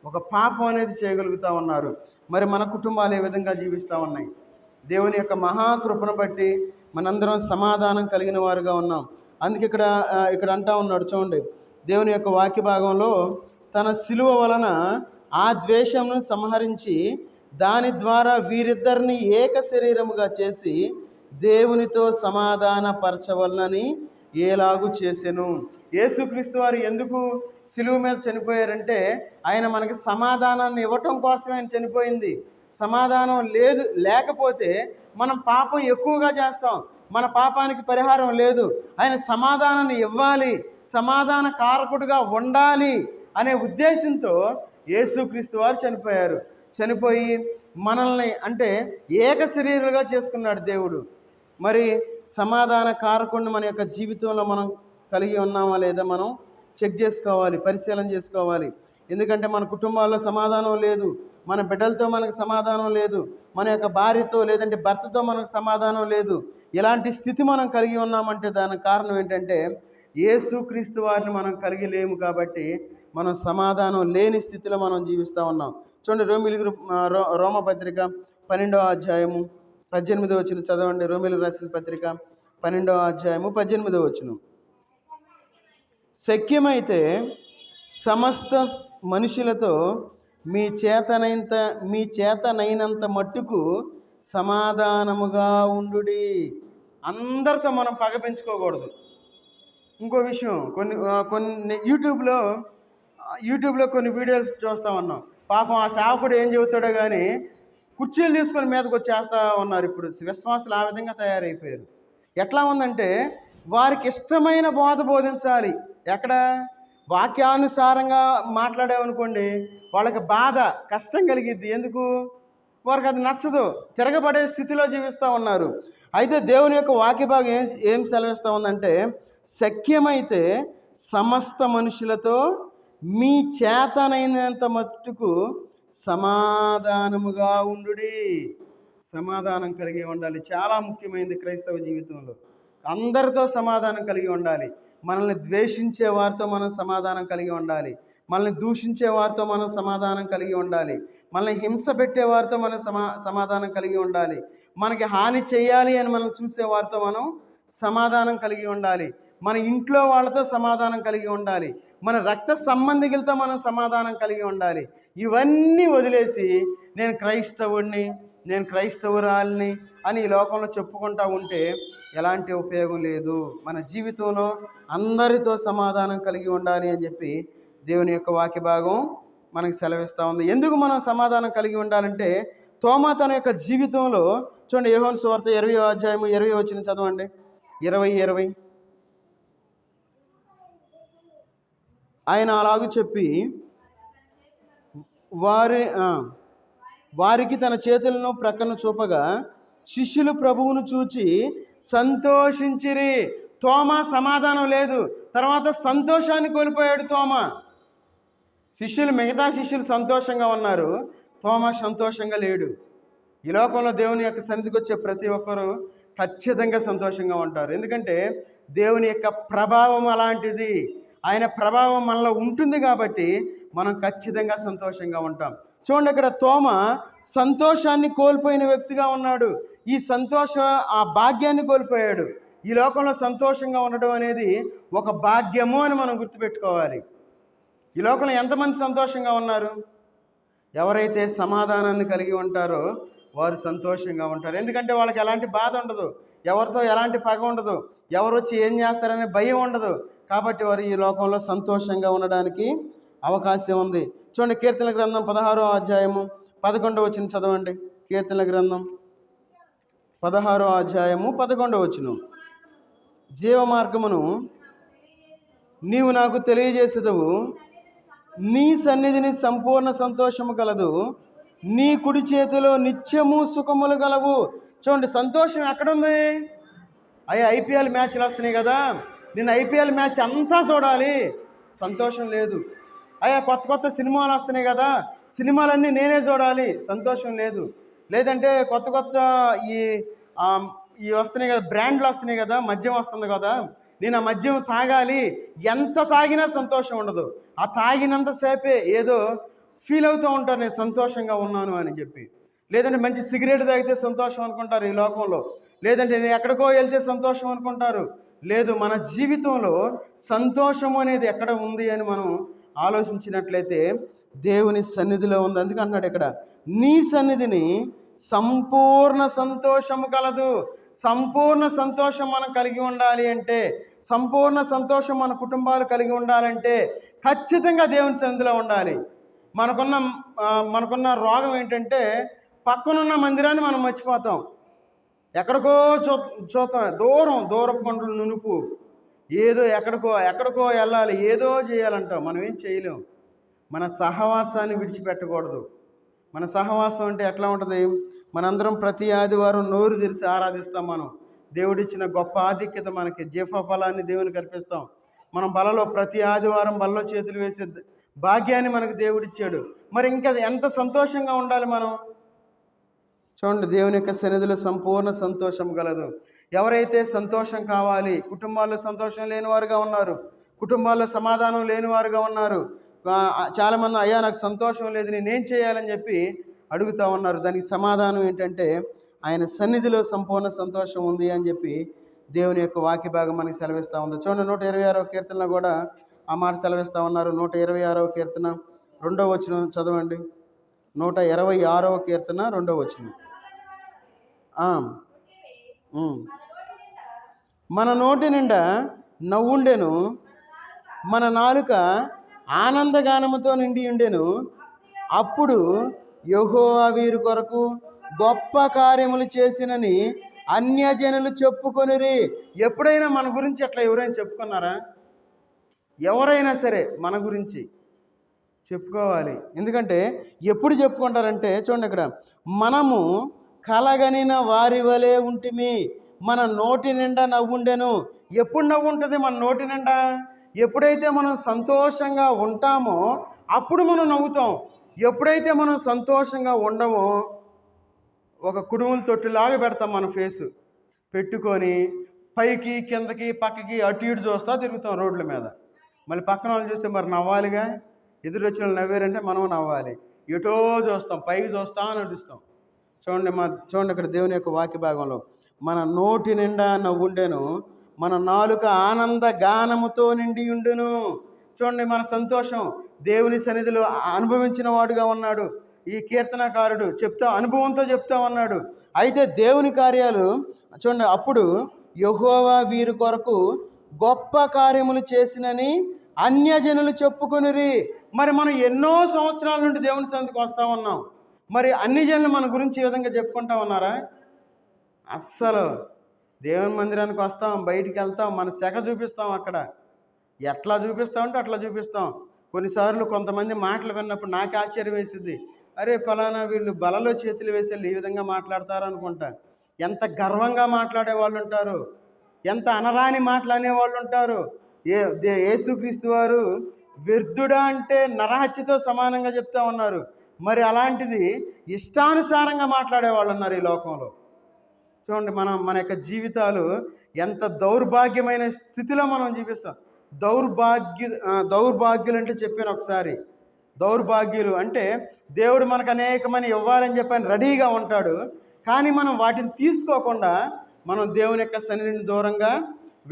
ఒక పాపం అనేది చేయగలుగుతూ ఉన్నారు. మరి మన కుటుంబాలు ఏ విధంగా జీవిస్తూ ఉన్నాయి? దేవుని యొక్క మహాకృపను బట్టి మనందరం సమాధానం కలిగిన వారుగా ఉన్నాం. అందుకే ఇక్కడ అంటా ఉన్నాడు, చూడండి, దేవుని యొక్క వాక్య భాగంలో తన శిలువ వలన ఆ ద్వేషమును సంహరించి దాని ద్వారా వీరిద్దరిని ఏక శరీరముగా చేసి దేవునితో సమాధాన పరచవలనని ఏలాగు చేసెను. యేసుక్రీస్తు వారు ఎందుకు శిలువ మీద చనిపోయారంటే ఆయన మనకి సమాధానాన్ని ఇవ్వటం కోసమే ఆయన చనిపోయింది. సమాధానం లేకపోతే మనం పాపం ఎక్కువగా చేస్తాం, మన పాపానికి పరిహారం లేదు. ఆయన సమాధానాన్ని ఇవ్వాలి, సమాధాన కారకుడుగా ఉండాలి అనే ఉద్దేశంతో యేసుక్రీస్తు వారు చనిపోయారు. చనిపోయి మనల్ని అంటే ఏక శరీరులుగా చేసుకున్నాడు దేవుడు. మరి సమాధాన కారకుడిని మన యొక్క జీవితంలో మనం కలిగి ఉన్నామా లేదా మనం చెక్ చేసుకోవాలి, పరిశీలన చేసుకోవాలి. ఎందుకంటే మన కుటుంబాల్లో సమాధానం లేదు, మన బిడ్డలతో మనకు సమాధానం లేదు, మన యొక్క భార్యతో లేదంటే భర్తతో మనకు సమాధానం లేదు. ఇలాంటి స్థితి మనం కలిగి ఉన్నామంటే దానికి కారణం ఏంటంటే యేసుక్రీస్తు వారిని మనం కలిగి లేము కాబట్టి మనం సమాధానం లేని స్థితిలో మనం జీవిస్తూ ఉన్నాం. చూడండి, రోమపత్రిక 12వ అధ్యాయము 18వ వచనం చదవండి. రోమీయులకు రాసిన పత్రిక 12వ అధ్యాయము 18వ వచనం. శక్యమైతే సమస్త మనుషులతో మీ చేతనైనంత మట్టుకు సమాధానముగా ఉండుడి. అందరితో మనం పగ పెంచుకోకూడదు. ఇంకో విషయం, కొన్ని యూట్యూబ్లో కొన్ని వీడియోస్ చూస్తూ ఉన్నాం. పాపం ఆ సేవకుడు ఏం చెబుతాడో కానీ కుర్చీలు తీసుకొని మీదకి వచ్చేస్తూ ఉన్నారు. ఇప్పుడు విశ్వాసులు ఆ విధంగా తయారైపోయారు. ఎట్లా ఉందంటే వారికి ఇష్టమైన బోధ బోధించాలి. ఎక్కడ వాక్యానుసారంగా మాట్లాడామనుకోండి వాళ్ళకి బాధ, కష్టం కలిగిద్ది. ఎందుకు? వారికి అది నచ్చదు, తిరగబడే స్థితిలో జీవిస్తూ ఉన్నారు. అయితే దేవుని యొక్క వాక్య భాగం ఏం సెలవిస్తూ ఉందంటే శక్యమైతే సమస్త మనుషులతో మీ చేతనైనంత మట్టుకు సమాధానముగా ఉండుడి. సమాధానం కలిగి ఉండాలి. చాలా ముఖ్యమైనది క్రైస్తవ జీవితంలో. అందరితో సమాధానం కలిగి ఉండాలి. మనల్ని ద్వేషించే వారితో మనం సమాధానం కలిగి ఉండాలి. మనల్ని దూషించే వారితో మనం సమాధానం కలిగి ఉండాలి. మనల్ని హింస పెట్టే వారితో మనం సమాధానం కలిగి ఉండాలి. మనకి హాని చేయాలి అని మనం చూసే వారితో మనం సమాధానం కలిగి ఉండాలి. మన ఇంట్లో వాళ్ళతో సమాధానం కలిగి ఉండాలి. మన రక్త సంబంధికులతో మనం సమాధానం కలిగి ఉండాలి. ఇవన్నీ వదిలేసి నేను క్రైస్తవుడిని, నేను క్రైస్తవురాలిని అని ఈ లోకంలో చెప్పుకుంటూ ఉంటే ఎలాంటి ఉపయోగం లేదు. మన జీవితంలో అందరితో సమాధానం కలిగి ఉండాలి అని చెప్పి దేవుని యొక్క వాక్య భాగం మనకు సెలవిస్తూ ఉంది. ఎందుకు మనం సమాధానం కలిగి ఉండాలంటే తోమా తన యొక్క జీవితంలో చూడండి, యోహాను సువార్త 20వ అధ్యాయము 20 వచనం చదవండి. 20 ఆయన అలాగూ చెప్పి వారికి తన చేతులను ప్రక్కన చూపగా శిష్యులు ప్రభువును చూచి సంతోషించిరి. తోమా సమాధానం లేదు, తర్వాత సంతోషాన్ని కోల్పోయాడు తోమా. మిగతా శిష్యులు సంతోషంగా ఉన్నారు, తోమా సంతోషంగా లేడు. ఈ లోకంలో దేవుని యొక్క సన్నిధికి వచ్చే ప్రతి ఒక్కరూ ఖచ్చితంగా సంతోషంగా ఉంటారు. ఎందుకంటే దేవుని యొక్క ప్రభావం అలాంటిది. ఆయన ప్రభావం మనలో ఉంటుంది కాబట్టి మనం ఖచ్చితంగా సంతోషంగా ఉంటాం. చూడండి, ఇక్కడ తోమా సంతోషాన్ని కోల్పోయిన వ్యక్తిగా ఉన్నాడు. ఈ ఆ భాగ్యాన్ని కోల్పోయాడు. ఈ లోకంలో సంతోషంగా ఉండడం అనేది ఒక భాగ్యము అని మనం గుర్తుపెట్టుకోవాలి. ఈ లోకంలో ఎంతమంది సంతోషంగా ఉన్నారు? ఎవరైతే సమాధానాన్ని కలిగి ఉంటారో వారు సంతోషంగా ఉంటారు. ఎందుకంటే వాళ్ళకి ఎలాంటి బాధ ఉండదు. ఎవరితో ఎలాంటి పగ ఉండదు, ఎవరు వచ్చి ఏం చేస్తారనే భయం ఉండదు. కాబట్టి వారు ఈ లోకంలో సంతోషంగా ఉండడానికి అవకాశం ఉంది. చూడండి, కీర్తన గ్రంథం 16వ అధ్యాయము 11వ వచనం చదవండి. కీర్తన గ్రంథం 16వ అధ్యాయము 11వ వచనం. జీవ మార్గమును నీవు నాకు తెలియజేసేదవు, నీ సన్నిధిని సంపూర్ణ సంతోషము కలదు, నీ కుడి చేతిలో నిత్యము సుఖములు గలవు. చూడండి, సంతోషం ఎక్కడుంది? ఐపీఎల్ మ్యాచ్లు వస్తున్నాయి కదా, నేను ఐపీఎల్ మ్యాచ్ అంతా చూడాలి, సంతోషం లేదు. కొత్త కొత్త సినిమాలు వస్తున్నాయి కదా, సినిమాలన్నీ నేనే చూడాలి, సంతోషం లేదు. లేదంటే కొత్త కొత్త ఈ వస్తున్నాయి కదా, బ్రాండ్లు వస్తున్నాయి కదా, మద్యం వస్తుంది కదా, నేను ఆ మద్యం తాగాలి, ఎంత తాగినా సంతోషం ఉండదు. ఆ తాగినంతసేపే ఏదో ఫీల్ అవుతూ ఉంటారు, నేను సంతోషంగా ఉన్నాను అని చెప్పి. లేదంటే మంచి సిగరెట్ తాగితే సంతోషం అనుకుంటారు ఈ లోకంలో. లేదంటే నేను ఎక్కడికో వెళ్తే సంతోషం అనుకుంటారు. లేదు, మన జీవితంలో సంతోషం అనేది ఎక్కడ ఉంది అని మనం ఆలోచించినట్లయితే దేవుని సన్నిధిలో ఉంది. అందుకే అన్నాడు ఇక్కడ, నీ సన్నిధిని సంపూర్ణ సంతోషము కలదు. సంపూర్ణ సంతోషం మనం కలిగి ఉండాలి అంటే, సంపూర్ణ సంతోషం మన కుటుంబాలు కలిగి ఉండాలంటే ఖచ్చితంగా దేవుని సన్నిధిలో ఉండాలి. మనకున్న రోగం ఏంటంటే, పక్కనున్న మందిరాన్ని మనం మర్చిపోతాం, ఎక్కడికో చూస్తాం, దూరపు కొండలు నునుపు, ఏదో ఎక్కడికో వెళ్ళాలి, ఏదో చేయాలంటాం. మనం ఏం చేయలేం. మన సహవాసాన్ని విడిచిపెట్టకూడదు. మన సహవాసం అంటే ఎట్లా ఉంటుంది? మనందరం ప్రతి ఆదివారం నోరు తెరిచి ఆరాధిస్తాం. మనం దేవుడిచ్చిన గొప్ప ఆధిక్యత మనకి, జీవఫలాన్ని దేవునికి అర్పిస్తాం. మనం బలలో ప్రతి ఆదివారం బలలో చేతులు వేసే భాగ్యాన్ని మనకు దేవుడిచ్చాడు. మరి ఇంకా ఎంత సంతోషంగా ఉండాలి మనం. చూడండి, దేవుని యొక్క సన్నిధిలో సంపూర్ణ సంతోషం కలదు. ఎవరైతే సంతోషం కావాలి, కుటుంబాల్లో సంతోషం లేనివారుగా ఉన్నారు, కుటుంబాల్లో సమాధానం లేనివారుగా ఉన్నారు. చాలామంది, అయ్యా నాకు సంతోషం లేదు, నేనేం చేయాలని చెప్పి అడుగుతూ ఉన్నారు. దానికి సమాధానం ఏంటంటే, ఆయన సన్నిధిలో సంపూర్ణ సంతోషం ఉంది అని చెప్పి దేవుని యొక్క వాక్య భాగం మనకి సెలవిస్తూ ఉంది. చూడండి, 126వ కీర్తనలో కూడా ఆ మాట సెలవిస్తూ ఉన్నారు. 126వ కీర్తన 2వ వచనం చదవండి. 126వ కీర్తన 2వ వచనం. మన నోటి నిండా నవ్వుండెను, మన నాలుక ఆనందగానముతో నిండి ఉండెను. అప్పుడు యెహోవా వీరి కొరకు గొప్ప కార్యములు చేసినని అన్యజనులు చెప్పుకొనిరి. ఎప్పుడైనా మన గురించి అట్లా ఎవరైనా చెప్పుకున్నారా? ఎవరైనా సరే మన గురించి చెప్పుకోవాలి. ఎందుకంటే ఎప్పుడు చెప్పుకుంటారంటే, చూడండి ఇక్కడ, మనము కలగనిన వారి వలె ఉంటిమి, మన నోటి నిండా నవ్వుండెను. ఎప్పుడు నవ్వు ఉంటుంది మన నోటి నిండా? ఎప్పుడైతే మనం సంతోషంగా ఉంటామో అప్పుడు మనం నవ్వుతాం. ఎప్పుడైతే మనం సంతోషంగా ఉండమో ఒక కుడుములు తొట్టులాగా పెడతాం మన ఫేసు పెట్టుకొని, పైకి కిందకి పక్కకి అటు ఇటు చూస్తూ తిరుగుతాం రోడ్ల మీద. మళ్ళీ పక్కన వాళ్ళు చూస్తే మరి నవ్వాలిగా, ఎదురు వచ్చిన వాళ్ళు నవ్వారంటే మనం నవ్వాలి. ఎటో చూస్తాం, పైకి చూస్తా నడుస్తాం. చూడండి ఇక్కడ దేవుని యొక్క వాక్య భాగంలో, మన నోటి నిండా నవ్వుండెను, మన నాలుక ఆనంద గానముతో నిండి ఉండును. చూడండి, మన సంతోషం దేవుని సన్నిధిలో అనుభవించిన వాడుగా ఉన్నాడు ఈ కీర్తనకారుడు. అనుభవంతో చెప్తా ఉన్నాడు. అయితే దేవుని కార్యాలు చూడండి, అప్పుడు యెహోవా వీరి కొరకు గొప్ప కార్యములు చేసినని అన్యజనులు చెప్పుకొనిరి. మరి మనం ఎన్నో సంవత్సరాల నుండి దేవుని సన్నిధికి వస్తూ ఉన్నాం. మరి అన్ని జనులు మన గురించి ఈ విధంగా చెప్పుకుంటా ఉన్నారా? అస్సలు. దేవుని మందిరానికి వస్తాం, బయటికి వెళ్తాం, మన శాఖ చూపిస్తాం. అక్కడ ఎట్లా చూపిస్తామంటే అట్లా చూపిస్తాం. కొన్నిసార్లు కొంతమంది మాటలు విన్నప్పుడు నాకు ఆశ్చర్యం వేసింది. అరే ఫలానా వీళ్ళు బలలో చేతులు వేసి ఈ విధంగా మాట్లాడతారు అనుకుంటా. ఎంత గర్వంగా మాట్లాడే వాళ్ళు ఉంటారు, ఎంత అనరాని మాటలు అనేవాళ్ళు ఉంటారు. యేసుక్రీస్తు వారు వ్యర్థుడా అంటే నరహత్యతో సమానంగా చెప్తా ఉన్నారు. మరి అలాంటిది ఇష్టానుసారంగా మాట్లాడే వాళ్ళు ఉన్నారు ఈ లోకంలో. చూడండి, మన యొక్క జీవితాలు ఎంత దౌర్భాగ్యమైన స్థితిలో మనం జీవిస్తాం. దౌర్భాగ్యులు అంటే చెప్పాను ఒకసారి. దౌర్భాగ్యులు అంటే దేవుడు మనకు అనేకమని ఇవ్వాలని చెప్పని రెడీగా ఉంటాడు, కానీ మనం వాటిని తీసుకోకుండా మనం దేవుని యొక్క సన్నిధిని దూరంగా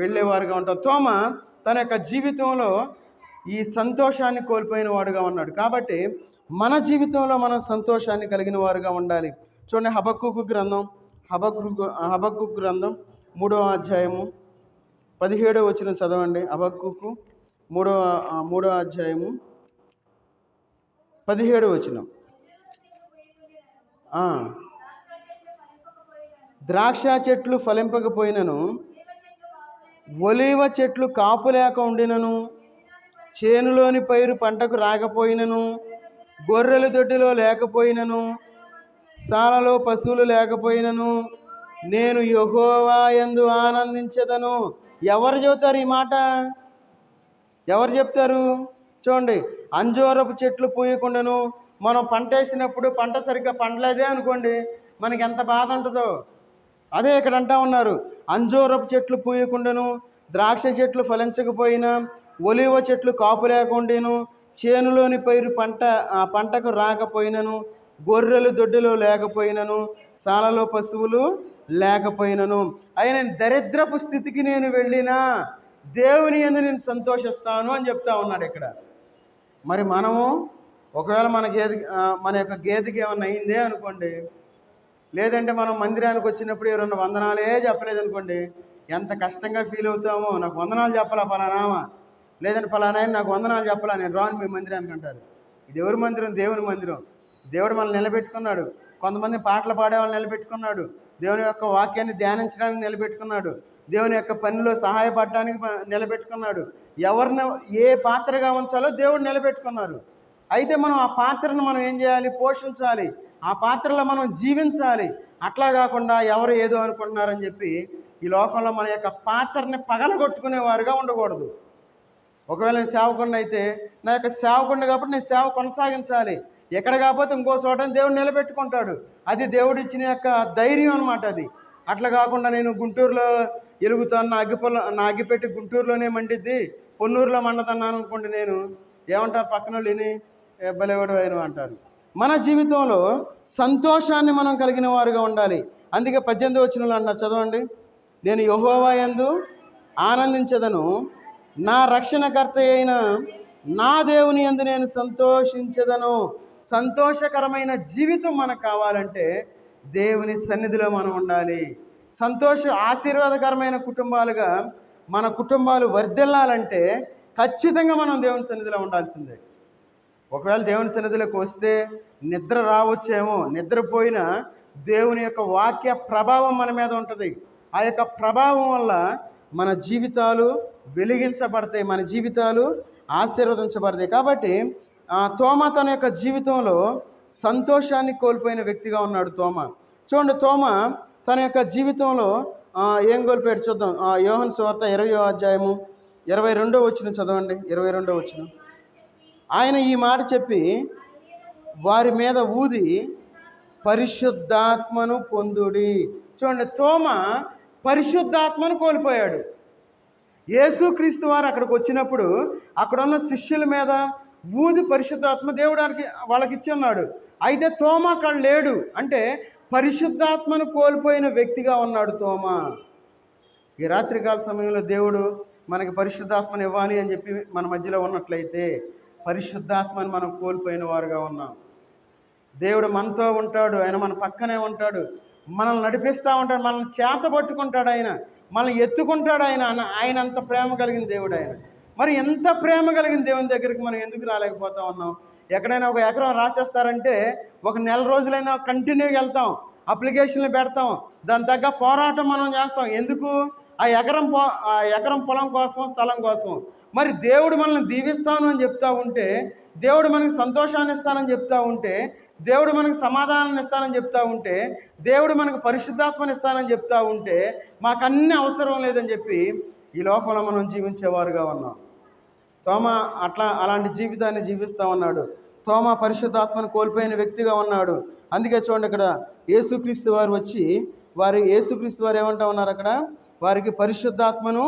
వెళ్ళేవారుగా ఉంటాం. తోమ తన యొక్క జీవితంలో ఈ సంతోషాన్ని కోల్పోయిన వాడుగా ఉన్నాడు. కాబట్టి మన జీవితంలో మనం సంతోషాన్ని కలిగిన వారుగా ఉండాలి. చూడండి, హబక్కూకు గ్రంథం 3వ అధ్యాయము 17వ వచనం చదవండి. హబక్కూకు 3వ అధ్యాయము 17వ వచనం. ద్రాక్ష చెట్లు ఫలింపకపోయినను, ఒలీవ చెట్లు కాపు లేక ఉండినను, చేనులోని పైరు పంటకు రాకపోయినను, గొర్రెల దొడ్డిలో లేకపోయినను, సాలలో పశువులు లేకపోయినను, నేను యెహోవా యందు ఆనందించెదను. ఎవరు చెబుతారు ఈ మాట? ఎవరు చెప్తారు? చూడండి, అంజూరపు చెట్లు పూయకుండాను, మనం పంట వేసినప్పుడు పంట సరిగ్గా పండలేదే అనుకోండి, మనకి ఎంత బాధ ఉంటుందో. అదే ఇక్కడ అంటా ఉన్నారు, అంజూరపు చెట్లు పూయకుండాను, ద్రాక్ష చెట్లు ఫలించకపోయినా, ఒలీవ చెట్లు కాపు లేకుండాను, చేనులోని పైరు పంటకు రాకపోయినను, గొర్రెలు దొడ్డిలో లేకపోయినను, సాలలో పశువులు లేకపోయినను, అయిన దరిద్రపు స్థితికి నేను వెళ్ళినా దేవుని యందు నేను సంతోషిస్తాను అని చెప్తా ఉన్నాడు ఇక్కడ. మరి మనము ఒకవేళ మన యొక్క గేదెకి ఏమన్నా అయిందే అనుకోండి, లేదంటే మనం మందిరానికి వచ్చినప్పుడు ఎవరన్నా వందనాలే చెప్పలేదు అనుకోండి, ఎంత కష్టంగా ఫీల్ అవుతామో. నాకు వందనాలు చెప్పాలా పలానామా, లేదంటే పలానా నాకు వందనాలు చెప్పాలా, నేను రాను మీ మందిరానికి అంటారు. ఇది ఎవరి మందిరం? దేవుని మందిరం. దేవుడు మనల్ని నిలబెట్టుకున్నాడు. కొంతమంది పాటలు పాడే వాళ్ళని నిలబెట్టుకున్నాడు. దేవుని యొక్క వాక్యాన్ని ధ్యానించడానికి నిలబెట్టుకున్నాడు. దేవుని యొక్క పనిలో సహాయపడడానికి నిలబెట్టుకున్నాడు. ఎవరిని ఏ పాత్రగా ఉంచాలో దేవుడు నిలబెట్టుకున్నారు. అయితే మనం ఆ పాత్రను మనం ఏం చేయాలి? పోషించాలి. ఆ పాత్రలో మనం జీవించాలి. అట్లా కాకుండా ఎవరు ఏదో అనుకుంటున్నారని చెప్పి ఈ లోకంలో మన యొక్క పాత్రని పగలగొట్టుకునేవారుగా ఉండకూడదు. ఒకవేళ నేను సేవకుడిని అయితే నా యొక్క సేవకుడిని కాబట్టి నేను సేవ కొనసాగించాలి. ఎక్కడ కాకపోతే ఇంకో చోట దేవుడు నిలబెట్టుకుంటాడు. అది దేవుడు ఇచ్చిన యొక్క ధైర్యం అనమాట. అది అట్లా కాకుండా నేను గుంటూరులో ఎలుగుతాను, నా అగ్గిపెట్టి గుంటూరులోనే మండిద్ది, పొన్నూరులో మండతన్నాను అనుకోండి, నేను ఏమంటారు పక్కన వాళ్ళు? విని ఎబ్బలేవాడు అయిన అంటారు. మన జీవితంలో సంతోషాన్ని మనం కలిగిన వారుగా ఉండాలి. అందుకే 18వ వచనంలో అన్నారు, చదవండి. నేను యెహోవా యందు ఆనందించెదను, నా రక్షణకర్త అయిన నా దేవుని యందు నేను సంతోషించెదను. సంతోషకరమైన జీవితం మనకు కావాలంటే దేవుని సన్నిధిలో మనం ఉండాలి. ఆశీర్వాదకరమైన కుటుంబాలుగా మన కుటుంబాలు వర్ధిల్లాలంటే ఖచ్చితంగా మనం దేవుని సన్నిధిలో ఉండాల్సిందే. ఒకవేళ దేవుని సన్నిధిలోకి వస్తే నిద్ర రావచ్చేమో, నిద్రపోయినా దేవుని యొక్క వాక్య ప్రభావం మన మీద ఉంటుంది. ఆ యొక్క ప్రభావం వల్ల మన జీవితాలు వెలిగించబడతాయి, మన జీవితాలు ఆశీర్వదించబడతాయి. కాబట్టి తోమా తన యొక్క జీవితంలో సంతోషాన్ని కోల్పోయిన వ్యక్తిగా ఉన్నాడు తోమా. చూడండి, తోమా తన యొక్క జీవితంలో ఏం కోల్పోయాడు చూద్దాం. యోహాను సువార్త 20వ అధ్యాయము 22వ వచనం చదవండి. 22వ వచనం. ఆయన ఈ మాట చెప్పి వారి మీద ఊది పరిశుద్ధాత్మను పొందుడి. చూడండి, తోమా పరిశుద్ధాత్మను కోల్పోయాడు. యేసుక్రీస్తు వారు అక్కడికి వచ్చినప్పుడు అక్కడున్న శిష్యుల మీద ఊది పరిశుద్ధాత్మ దేవుడు వాళ్ళకి ఇచ్చి ఉన్నాడు. అయితే తోమా అక్కడ లేడు. అంటే పరిశుద్ధాత్మను కోల్పోయిన వ్యక్తిగా ఉన్నాడు తోమా. ఈ రాత్రికాల సమయంలో దేవుడు మనకి పరిశుద్ధాత్మను ఇవ్వాలి అని చెప్పి మన మధ్యలో ఉన్నట్లయితే పరిశుద్ధాత్మను మనం కోల్పోయిన వారుగా ఉన్నాం. దేవుడు మనతో ఉంటాడు, ఆయన మన పక్కనే ఉంటాడు, మనల్ని నడిపిస్తూ ఉంటాడు, మనల్ని చేత పట్టుకుంటాడు, ఆయన మనల్ని ఎత్తుకుంటాడు. ఆయన అంత ప్రేమ కలిగిన దేవుడు ఆయన. మరి ఎంత ప్రేమ కలిగిన దేవుని దగ్గరికి మనం ఎందుకు రాలేకపోతా ఉన్నాం? ఎక్కడైనా ఒక ఎకరం రాసేస్తారంటే ఒక నెల రోజులైనా కంటిన్యూగా వెళ్తాం, అప్లికేషన్లు పెడతాం, దాని తగ్గ పోరాటం మనం చేస్తాం. ఎందుకు? ఆ ఎకరం పొలం కోసం, స్థలం కోసం. మరి దేవుడు మనల్ని దీవిస్తాను అని చెప్తా ఉంటే, దేవుడు మనకి సంతోషాన్ని ఇస్తానని చెప్తా ఉంటే, దేవుడు మనకు సమాధానాన్ని ఇస్తానని చెప్తా ఉంటే, దేవుడు మనకు పరిశుద్ధాత్మని ఇస్తానని చెప్తా ఉంటే, మాకన్నీ అవసరం లేదని చెప్పి ఈ లోకంలో మనం జీవించేవారుగా ఉన్నాం. తోమా అలాంటి జీవితాన్ని జీవిస్తూ ఉన్నాడు. తోమా పరిశుద్ధాత్మను కోల్పోయిన వ్యక్తిగా ఉన్నాడు. అందుకే చూడండి, ఇక్కడ యేసుక్రీస్తు వారు వచ్చి యేసుక్రీస్తు వారు ఏమంటా ఉన్నారు అక్కడ? వారికి పరిశుద్ధాత్మను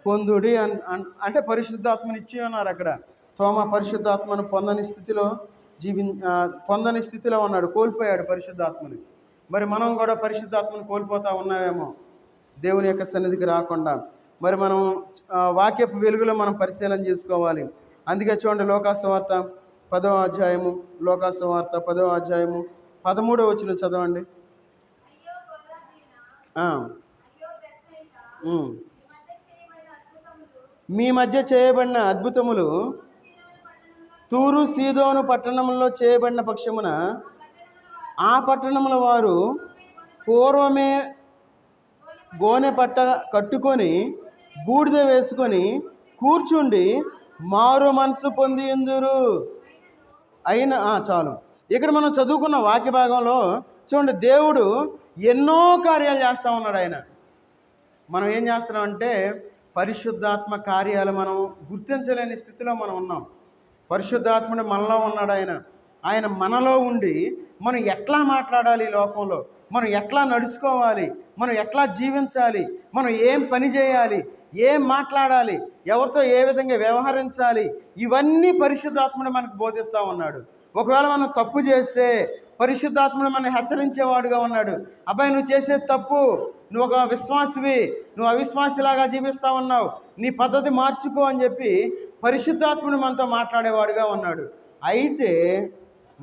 పొందుడి అంటే పరిశుద్ధాత్మను ఇచ్చి ఉన్నారు అక్కడ. తోమా పరిశుద్ధాత్మను పొందని స్థితిలో ఉన్నాడు, కోల్పోయాడు పరిశుద్ధాత్మని. మరి మనం కూడా పరిశుద్ధాత్మను కోల్పోతూ ఉన్నామేమో దేవుని యొక్క సన్నిధికి రాకుండా. మరి మనం వాక్యపు వెలుగులో మనం పరిశీలన చేసుకోవాలి. అందుకే చూడండి, లోకాసువార్త 10వ అధ్యాయము 13వ వచనం చదవండి. ఉమ్. మీ మధ్య చేయబడిన అద్భుతములు తూరు సీదోను పట్టణంలో చేయబడిన పక్షమున ఆ పట్టణముల వారు పూర్వమే గోనె పట్ట కట్టుకొని బూడిద వేసుకొని కూర్చుండి మారు మనసు పొంది ఎందురు అయినా చాలు. ఇక్కడ మనం చదువుకున్న వాక్య భాగంలో చూడండి, దేవుడు ఎన్నో కార్యాలు చేస్తూ ఉన్నాడు. ఆయన మనం ఏం చేస్తున్నామంటే పరిశుద్ధాత్మ కార్యాలు మనం గుర్తించలేని స్థితిలో మనం ఉన్నాం. పరిశుద్ధాత్ముడు మనలో ఉన్నాడు. ఆయన మనలో ఉండి మనం ఎట్లా మాట్లాడాలి, ఈ లోకంలో మనం ఎట్లా నడుచుకోవాలి, మనం ఎట్లా జీవించాలి, మనం ఏం పని చేయాలి, ఏం మాట్లాడాలి, ఎవరితో ఏ విధంగా వ్యవహరించాలి, ఇవన్నీ పరిశుద్ధాత్ముడు మనకు బోధిస్తూ ఉన్నాడు. ఒకవేళ మనం తప్పు చేస్తే పరిశుద్ధాత్ముడు మనం హెచ్చరించేవాడుగా ఉన్నాడు. అబ్బాయి, నువ్వు చేసేది తప్పు, నువ్వు ఒక విశ్వాసివి, నువ్వు అవిశ్వాసిలాగా జీవిస్తూ ఉన్నావు, నీ పద్ధతి మార్చుకో అని చెప్పి పరిశుద్ధాత్ముడు మనతో మాట్లాడేవాడుగా ఉన్నాడు. అయితే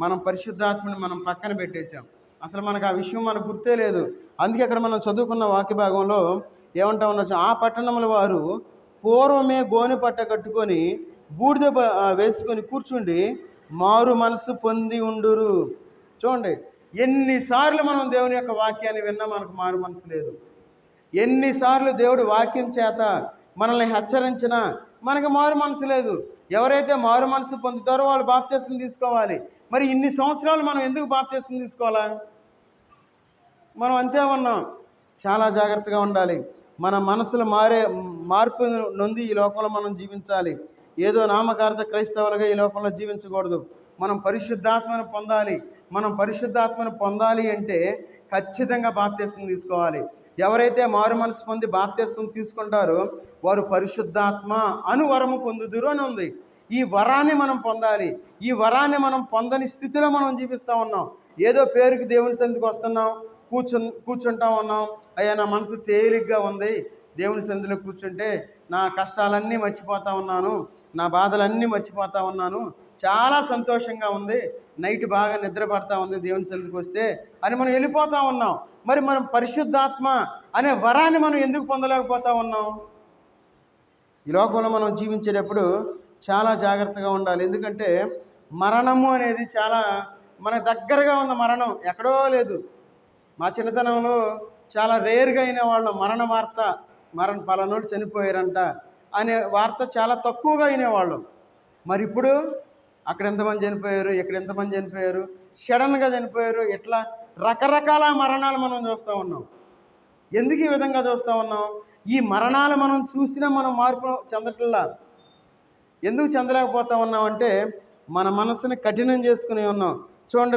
మనం పరిశుద్ధాత్మని మనం పక్కన పెట్టేశాం. అసలు మనకు ఆ విషయం మనకు గుర్తే లేదు. అందుకే అక్కడ మనం చదువుకున్న వాక్య భాగంలో ఏమంటా ఉండొచ్చు, ఆ పట్టణముల వారు పూర్వమే గోనె పట్ట కట్టుకొని బూడిద వేసుకొని కూర్చుండి మారు మనసు పొంది ఉండురు. చూడండి, ఎన్నిసార్లు మనం దేవుని యొక్క వాక్యాన్ని విన్నా మనకు మారు మనసు లేదు. ఎన్నిసార్లు దేవుడు వాక్యం చేత మనల్ని హెచ్చరించినా మనకు మారు మనసు లేదు. ఎవరైతే మారు మనసు పొందుతారో వాళ్ళు బాప్తిస్మం తీసుకోవాలి. మరి ఇన్ని సంవత్సరాలు మనం ఎందుకు బాప్తిస్మం తీసుకోవాలా? మనం అంతే ఉన్నాం. చాలా జాగ్రత్తగా ఉండాలి. మన మనసులు మార్పు నొంది ఈ లోకంలో మనం జీవించాలి. ఏదో నామకార్థ క్రైస్తవులుగా ఈ లోకంలో జీవించకూడదు. మనం పరిశుద్ధాత్మను పొందాలి. మనం పరిశుద్ధాత్మను పొందాలి అంటే ఖచ్చితంగా బాప్తిస్మం తీసుకోవాలి. ఎవరైతే మారు మనసు పొంది బాప్తిస్మం తీసుకుంటారో వారు పరిశుద్ధాత్మ అను వరము పొందుదురు అని ఉంది. ఈ వరాన్ని మనం పొందాలి. ఈ వరాన్ని మనం పొందని స్థితిలో మనం జీవిస్తూ ఉన్నాం. ఏదో పేరుకి దేవుని సన్నిధికి వస్తున్నాం, కూర్చుంటా ఉన్నాం. అయ్యా, నా మనసు తేలిగ్గా ఉంది, దేవుని సన్నిధిలో కూర్చుంటే నా కష్టాలన్నీ మర్చిపోతూ ఉన్నాను, నా బాధలన్నీ మర్చిపోతూ ఉన్నాను, చాలా సంతోషంగా ఉంది, నైట్ బాగా నిద్ర పడతా ఉంది దేవుని సన్నిధికి వస్తే అని మనం వెళ్ళిపోతూ ఉన్నాం. మరి మనం పరిశుద్ధాత్మ అనే వరాన్ని మనం ఎందుకు పొందలేకపోతూ ఉన్నాం? ఈ లోకంలో మనం జీవించేటప్పుడు చాలా జాగ్రత్తగా ఉండాలి. ఎందుకంటే మరణము అనేది చాలా మన దగ్గరగా ఉన్న మరణం ఎక్కడో లేదు. మా చిన్నతనంలో చాలా రేర్గా అయిన వాళ్ళం మరణ పలానోడు చనిపోయారంట అనే వార్త చాలా తక్కువగా అయినవాళ్ళం. మరి ఇప్పుడు అక్కడ ఎంతమంది చనిపోయారు, ఇక్కడ ఎంతమంది చనిపోయారు, సడన్గా చనిపోయారు, ఇట్లా రకరకాల మరణాలు మనం చూస్తూ ఉన్నాం. ఎందుకు ఈ విధంగా చూస్తూ ఉన్నాం? ఈ మరణాలు మనం చూసినా మనం మార్పు చెందట్లా. ఎందుకు చెందలేకపోతా ఉన్నామంటే మన మనసుని కఠినం చేసుకుని ఉన్నాం. చూడండి,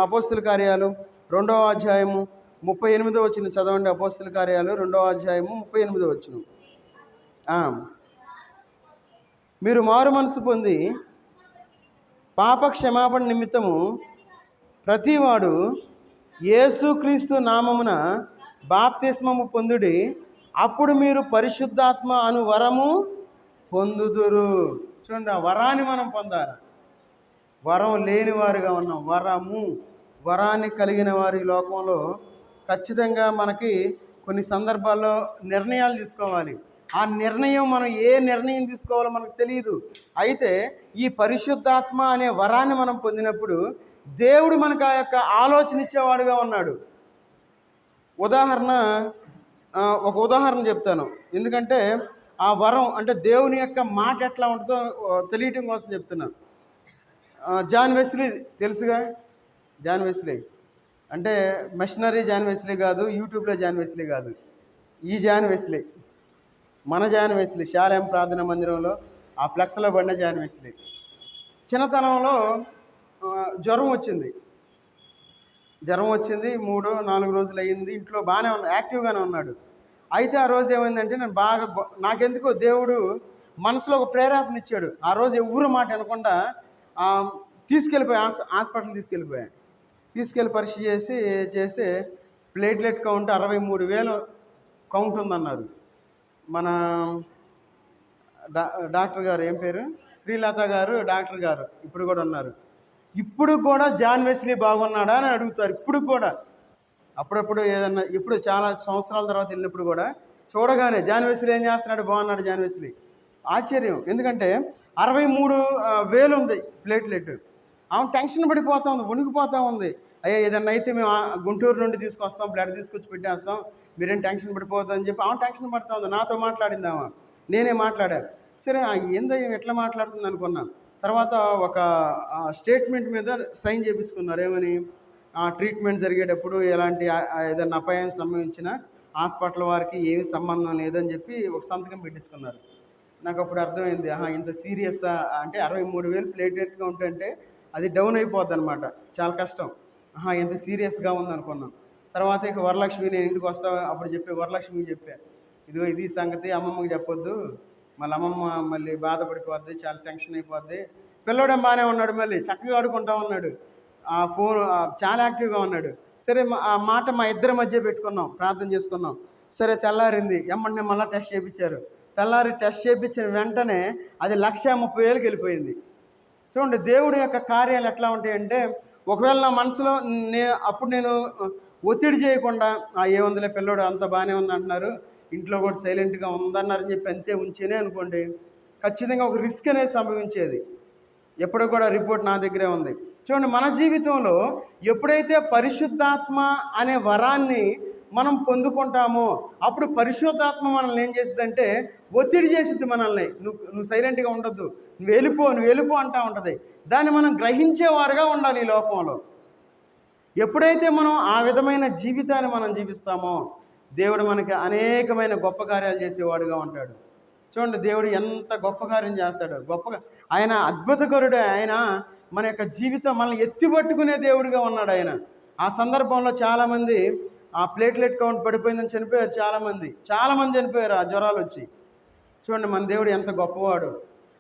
అపోస్తుల కార్యాలు 2వ అధ్యాయము 38వ వచనం చదవండి. అపోస్తుల కార్యాలు 2వ అధ్యాయము 38వ వచనం. మీరు మారు మనసు పొంది పాప క్షమాపణ నిమిత్తము ప్రతివాడు యేసుక్రీస్తు నామమున బాప్తిస్మము పొందుడి, అప్పుడు మీరు పరిశుద్ధాత్మ అను వరము పొందుదురు. చూడండి, ఆ వరాన్ని మనం పొందాలి. వరం లేని వారుగా ఉన్నాం. వరాన్ని కలిగిన వారి లోకంలో ఖచ్చితంగా మనకి కొన్ని సందర్భాల్లో నిర్ణయాలు తీసుకోవాలి. ఆ నిర్ణయం మనం ఏ నిర్ణయం తీసుకోవాలో మనకు తెలియదు. అయితే ఈ పరిశుద్ధాత్మ అనే వరాన్ని మనం పొందినప్పుడు దేవుడు మనకు ఆ యొక్క ఆలోచన ఇచ్చేవాడుగా ఉన్నాడు. ఒక ఉదాహరణ చెప్తాను. ఎందుకంటే ఆ వరం అంటే దేవుని యొక్క మాట ఎట్లా ఉంటుందో తెలియటం కోసం చెప్తున్నాను. జాన్ వెస్లీ తెలుసుగా? జాన్ వెస్లీ అంటే మిషనరీ జాన్ వెస్లీ కాదు, యూట్యూబ్లో జాన్ వెస్లీ కాదు, ఈ జాన్ వెస్లీ, మన జాన్ వెస్లీ, శాలేం ప్రార్థన మందిరంలో ఆ ఫ్లెక్స్లో పడిన జాన్ వెస్లీ. చిన్నతనంలో జ్వరం వచ్చింది. 3-4 రోజులు అయ్యింది. ఇంట్లో బాగానే యాక్టివ్గానే ఉన్నాడు. అయితే ఆ రోజు ఏమైందంటే నాకెందుకో దేవుడు మనసులో ఒక ప్రేరేపణ ఇచ్చాడు. ఆ రోజు ఎవరు మాట వినకుండా హాస్పిటల్ తీసుకెళ్ళి పరీక్ష చేస్తే ప్లేట్లెట్ కౌంట్ 63,000 కౌంట్ ఉందన్నారు. మన డాక్టర్ గారు, ఏం పేరు, శ్రీలత గారు, డాక్టర్ గారు ఇప్పుడు కూడా ఉన్నారు. ఇప్పుడు కూడా జాన్ వెస్లీ బాగున్నాడా అని అడుగుతారు. ఇప్పుడు కూడా అప్పుడప్పుడు ఏదన్నా, ఇప్పుడు చాలా సంవత్సరాల తర్వాత వెళ్ళినప్పుడు కూడా చూడగానే జాన్ వెస్లీ ఏం చేస్తున్నాడు, బాగున్నాడు జాన్ వెస్లీ. ఆశ్చర్యం, ఎందుకంటే 63,000 ఉంది ప్లేట్లెట్. ఆమె టెన్షన్ పడిపోతా ఉంది, వణికిపోతూ ఉంది. అయ్యా ఏదన్నా అయితే మేము గుంటూరు నుండి తీసుకొస్తాం, బ్లడ్ తీసుకొచ్చి పెట్టేస్తాం, మీరేం టెన్షన్ పడిపోతుందని చెప్పి ఆమె టెన్షన్ పడుతూ ఉంది. నాతో మాట్లాడింది ఆమె, నేనే మాట్లాడాను. సరే ఏందయ్యా ఎట్లా మాట్లాడుతుంది అనుకున్నా. తర్వాత ఒక స్టేట్మెంట్ మీద సైన్ చేయించుకున్నారు. ఏమని, ట్రీట్మెంట్ జరిగేటప్పుడు ఎలాంటి ఏదైనా అపాయం సంభవించిన హాస్పిటల్ వారికి ఏమి సంబంధం లేదని చెప్పి ఒక సంతకం పెట్టించుకున్నారు. నాకు అప్పుడు అర్థమైంది, ఇంత సీరియస్ అంటే 63,000 ప్లేట్లెట్గా ఉంటుంటే అది డౌన్ అయిపోద్ది అనమాట, చాలా కష్టం. ఎంత సీరియస్గా ఉందనుకున్నాం. తర్వాత ఇక వరలక్ష్మి నేను ఇంటికి వస్తా అప్పుడు వరలక్ష్మికి చెప్పా, ఇదిగో ఇది సంగతి, అమ్మమ్మకి చెప్పొద్దు, మళ్ళీ అమ్మమ్మ మళ్ళీ బాధపడిపోద్ది, చాలా టెన్షన్ అయిపోద్ది. పిల్లోడేం బాగానే ఉన్నాడు, మళ్ళీ చక్కగా ఆడుకుంటా ఉన్నాడు, ఆ ఫోన్ చాలా యాక్టివ్గా ఉన్నాడు. సరే ఆ మాట మా ఇద్దరి మధ్య పెట్టుకున్నాం, ప్రార్థన చేసుకున్నాం. సరే తెల్లారింది, ఎమ్మంటే మళ్ళీ టెస్ట్ చేయించారు. తెల్లారి టెస్ట్ చేయించిన వెంటనే అది 1,30,000కి వెళ్ళిపోయింది. చూడండి దేవుడి యొక్క కార్యాలు ఎట్లా ఉంటాయంటే, ఒకవేళ నా మనసులో అప్పుడు నేను ఒత్తిడి చేయకుండా ఏముందిలే పిల్లోడు అంత బాగానే ఉంది అంటున్నారు, ఇంట్లో కూడా సైలెంట్గా ఉందన్నారని చెప్పి అంతే ఉంచేనే అనుకోండి, ఖచ్చితంగా ఒక రిస్క్ అనేది సంభవించేది. ఎప్పుడు కూడా రిపోర్ట్ నా దగ్గరే ఉంది. చూడండి మన జీవితంలో ఎప్పుడైతే పరిశుద్ధాత్మ అనే వరాన్ని మనం పొందుకుంటామో అప్పుడు పరిశుద్ధాత్మ మనల్ని ఏం చేస్తుందంటే ఒత్తిడి చేసిద్ది మనల్ని, నువ్వు సైలెంట్గా ఉండొద్దు, నువ్వు వెళ్ళిపో అంటూ ఉంటుంది. దాన్ని మనం గ్రహించేవారుగా ఉండాలి ఈ లోకంలో. ఎప్పుడైతే మనం ఆ విధమైన జీవితాన్ని మనం జీవిస్తామో దేవుడు మనకి అనేకమైన గొప్ప కార్యాలు చేసేవాడుగా ఉంటాడు. చూడండి దేవుడు ఎంత గొప్ప కార్యం చేస్తాడు, గొప్పగా ఆయన అద్భుతకరుడు. ఆయన మన యొక్క జీవితం మనల్ని ఎత్తిపట్టుకునే దేవుడిగా ఉన్నాడు ఆయన. ఆ సందర్భంలో చాలామంది ఆ ప్లేట్లెట్ కౌంట్ పడిపోయిందని చనిపోయారు, చాలామంది చనిపోయారు ఆ జ్వరాలు వచ్చి. చూడండి మన దేవుడు ఎంత గొప్పవాడు.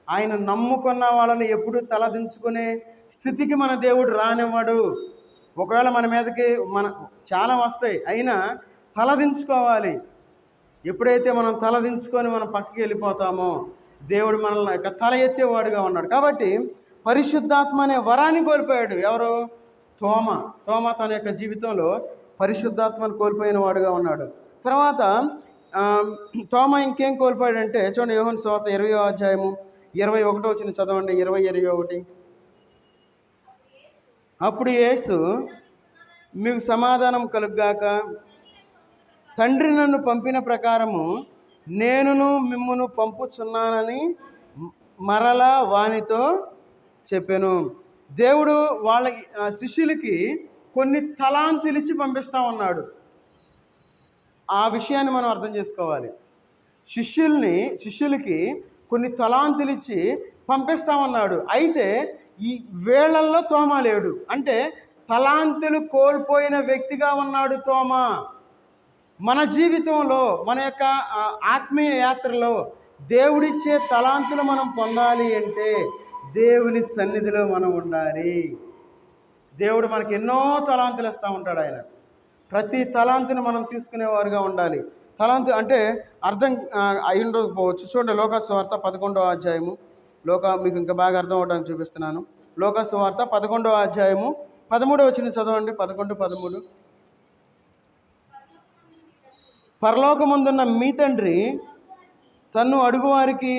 ఆయన నమ్ముకున్న వాళ్ళని ఎప్పుడు తలదించుకునే స్థితికి మన దేవుడు రానివ్వడు. ఒకవేళ మన మీదకి చాలా వస్తాయి, అయినా తలదించుకోవాలి. ఎప్పుడైతే మనం తలదించుకొని మనం పక్కకి వెళ్ళిపోతామో దేవుడు మనల్ని యొక్క తల ఎత్తేవాడుగా ఉన్నాడు. కాబట్టి పరిశుద్ధాత్మ అనే వరాన్ని కోల్పోయాడు ఎవరు? తోమ తన యొక్క జీవితంలో పరిశుద్ధాత్మను కోల్పోయిన వాడుగా ఉన్నాడు. తర్వాత తోమ ఇంకేం కోల్పోయాడంటే, చూడండి యోహాను సువార్త 20వ అధ్యాయము 21 చదవండి. 20:21. అప్పుడు యేసు, మీకు సమాధానం కలుగ్గాక, తండ్రి నన్ను పంపిన ప్రకారము నేనును మిమ్మును పంపుచున్నానని మరలా వానితో చెప్పాను. దేవుడు వాళ్ళ శిష్యులకి కొన్ని తలాంతులు ఇచ్చి పంపిస్తూ ఉన్నాడు. ఆ విషయాన్ని మనం అర్థం చేసుకోవాలి. శిష్యులకి కొన్ని తలాంతులు ఇచ్చి పంపిస్తూ ఉన్నాడు. అయితే ఈ వేళల్లో తోమా లేడు, అంటే తలాంతులు కోల్పోయిన వ్యక్తిగా ఉన్నాడు తోమా. మన జీవితంలో మన యొక్క ఆత్మీయ యాత్రలో దేవుడిచ్చే తలాంతులు మనం పొందాలి అంటే దేవుని సన్నిధిలో మనం ఉండాలి. దేవుడు మనకి ఎన్నో తలాంతులు ఇస్తూ ఉంటాడు. ఆయన ప్రతి తలాంతుని మనం తీసుకునేవారుగా ఉండాలి. తలాంతు అంటే అర్థం అయ్యుండకపోవచ్చు. చూడండి లోకాసు వార్త 11వ అధ్యాయము, మీకు ఇంకా బాగా అర్థం అవడానికి చూపిస్తున్నాను. లోకాసు వార్త 11వ అధ్యాయము 13వ వచనం చదవండి. 11-13. పరలోకమందున్న మీ తండ్రి తన్ను అడుగువారికి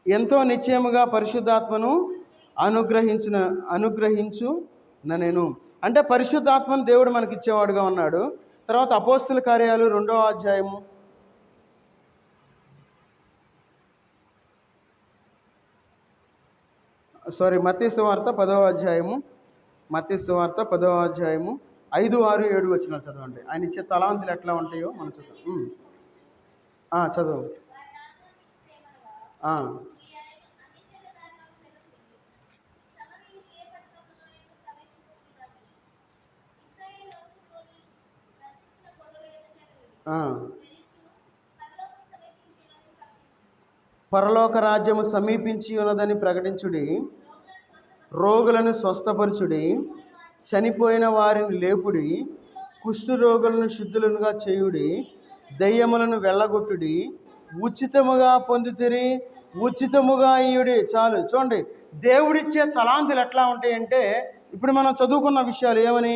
ఎంతో నిశ్చయముగా పరిశుద్ధాత్మను అనుగ్రహించు నేను. అంటే పరిశుద్ధాత్మను దేవుడు మనకి ఇచ్చేవాడుగా ఉన్నాడు. తర్వాత అపోస్తుల కార్యాలు 2వ అధ్యాయము, మత్తయి సువార్త 10వ అధ్యాయము, 5, 6, 7 వచనాలు చదవండి. ఆయన ఇచ్చే తలాంతులు ఎట్లా ఉంటాయో మనం చదువు. చదువు. పరలోక రాజ్యము సమీపించి ఉన్నదని ప్రకటించుడి, రోగులను స్వస్థపరచుడి, చనిపోయిన వారిని లేపుడి, కుష్టు రోగులను శుద్ధులుగా చేయుడి, దయ్యములను వెళ్ళగొట్టుడి, ఉచితముగా పొందుతిరి, ఉచితముగా ఇయుడి. చాలు. చూడండి దేవుడిచ్చే తలాంతులు ఎట్లా ఉంటాయంటే, ఇప్పుడు మనం చదువుకున్న విషయాలు ఏమని,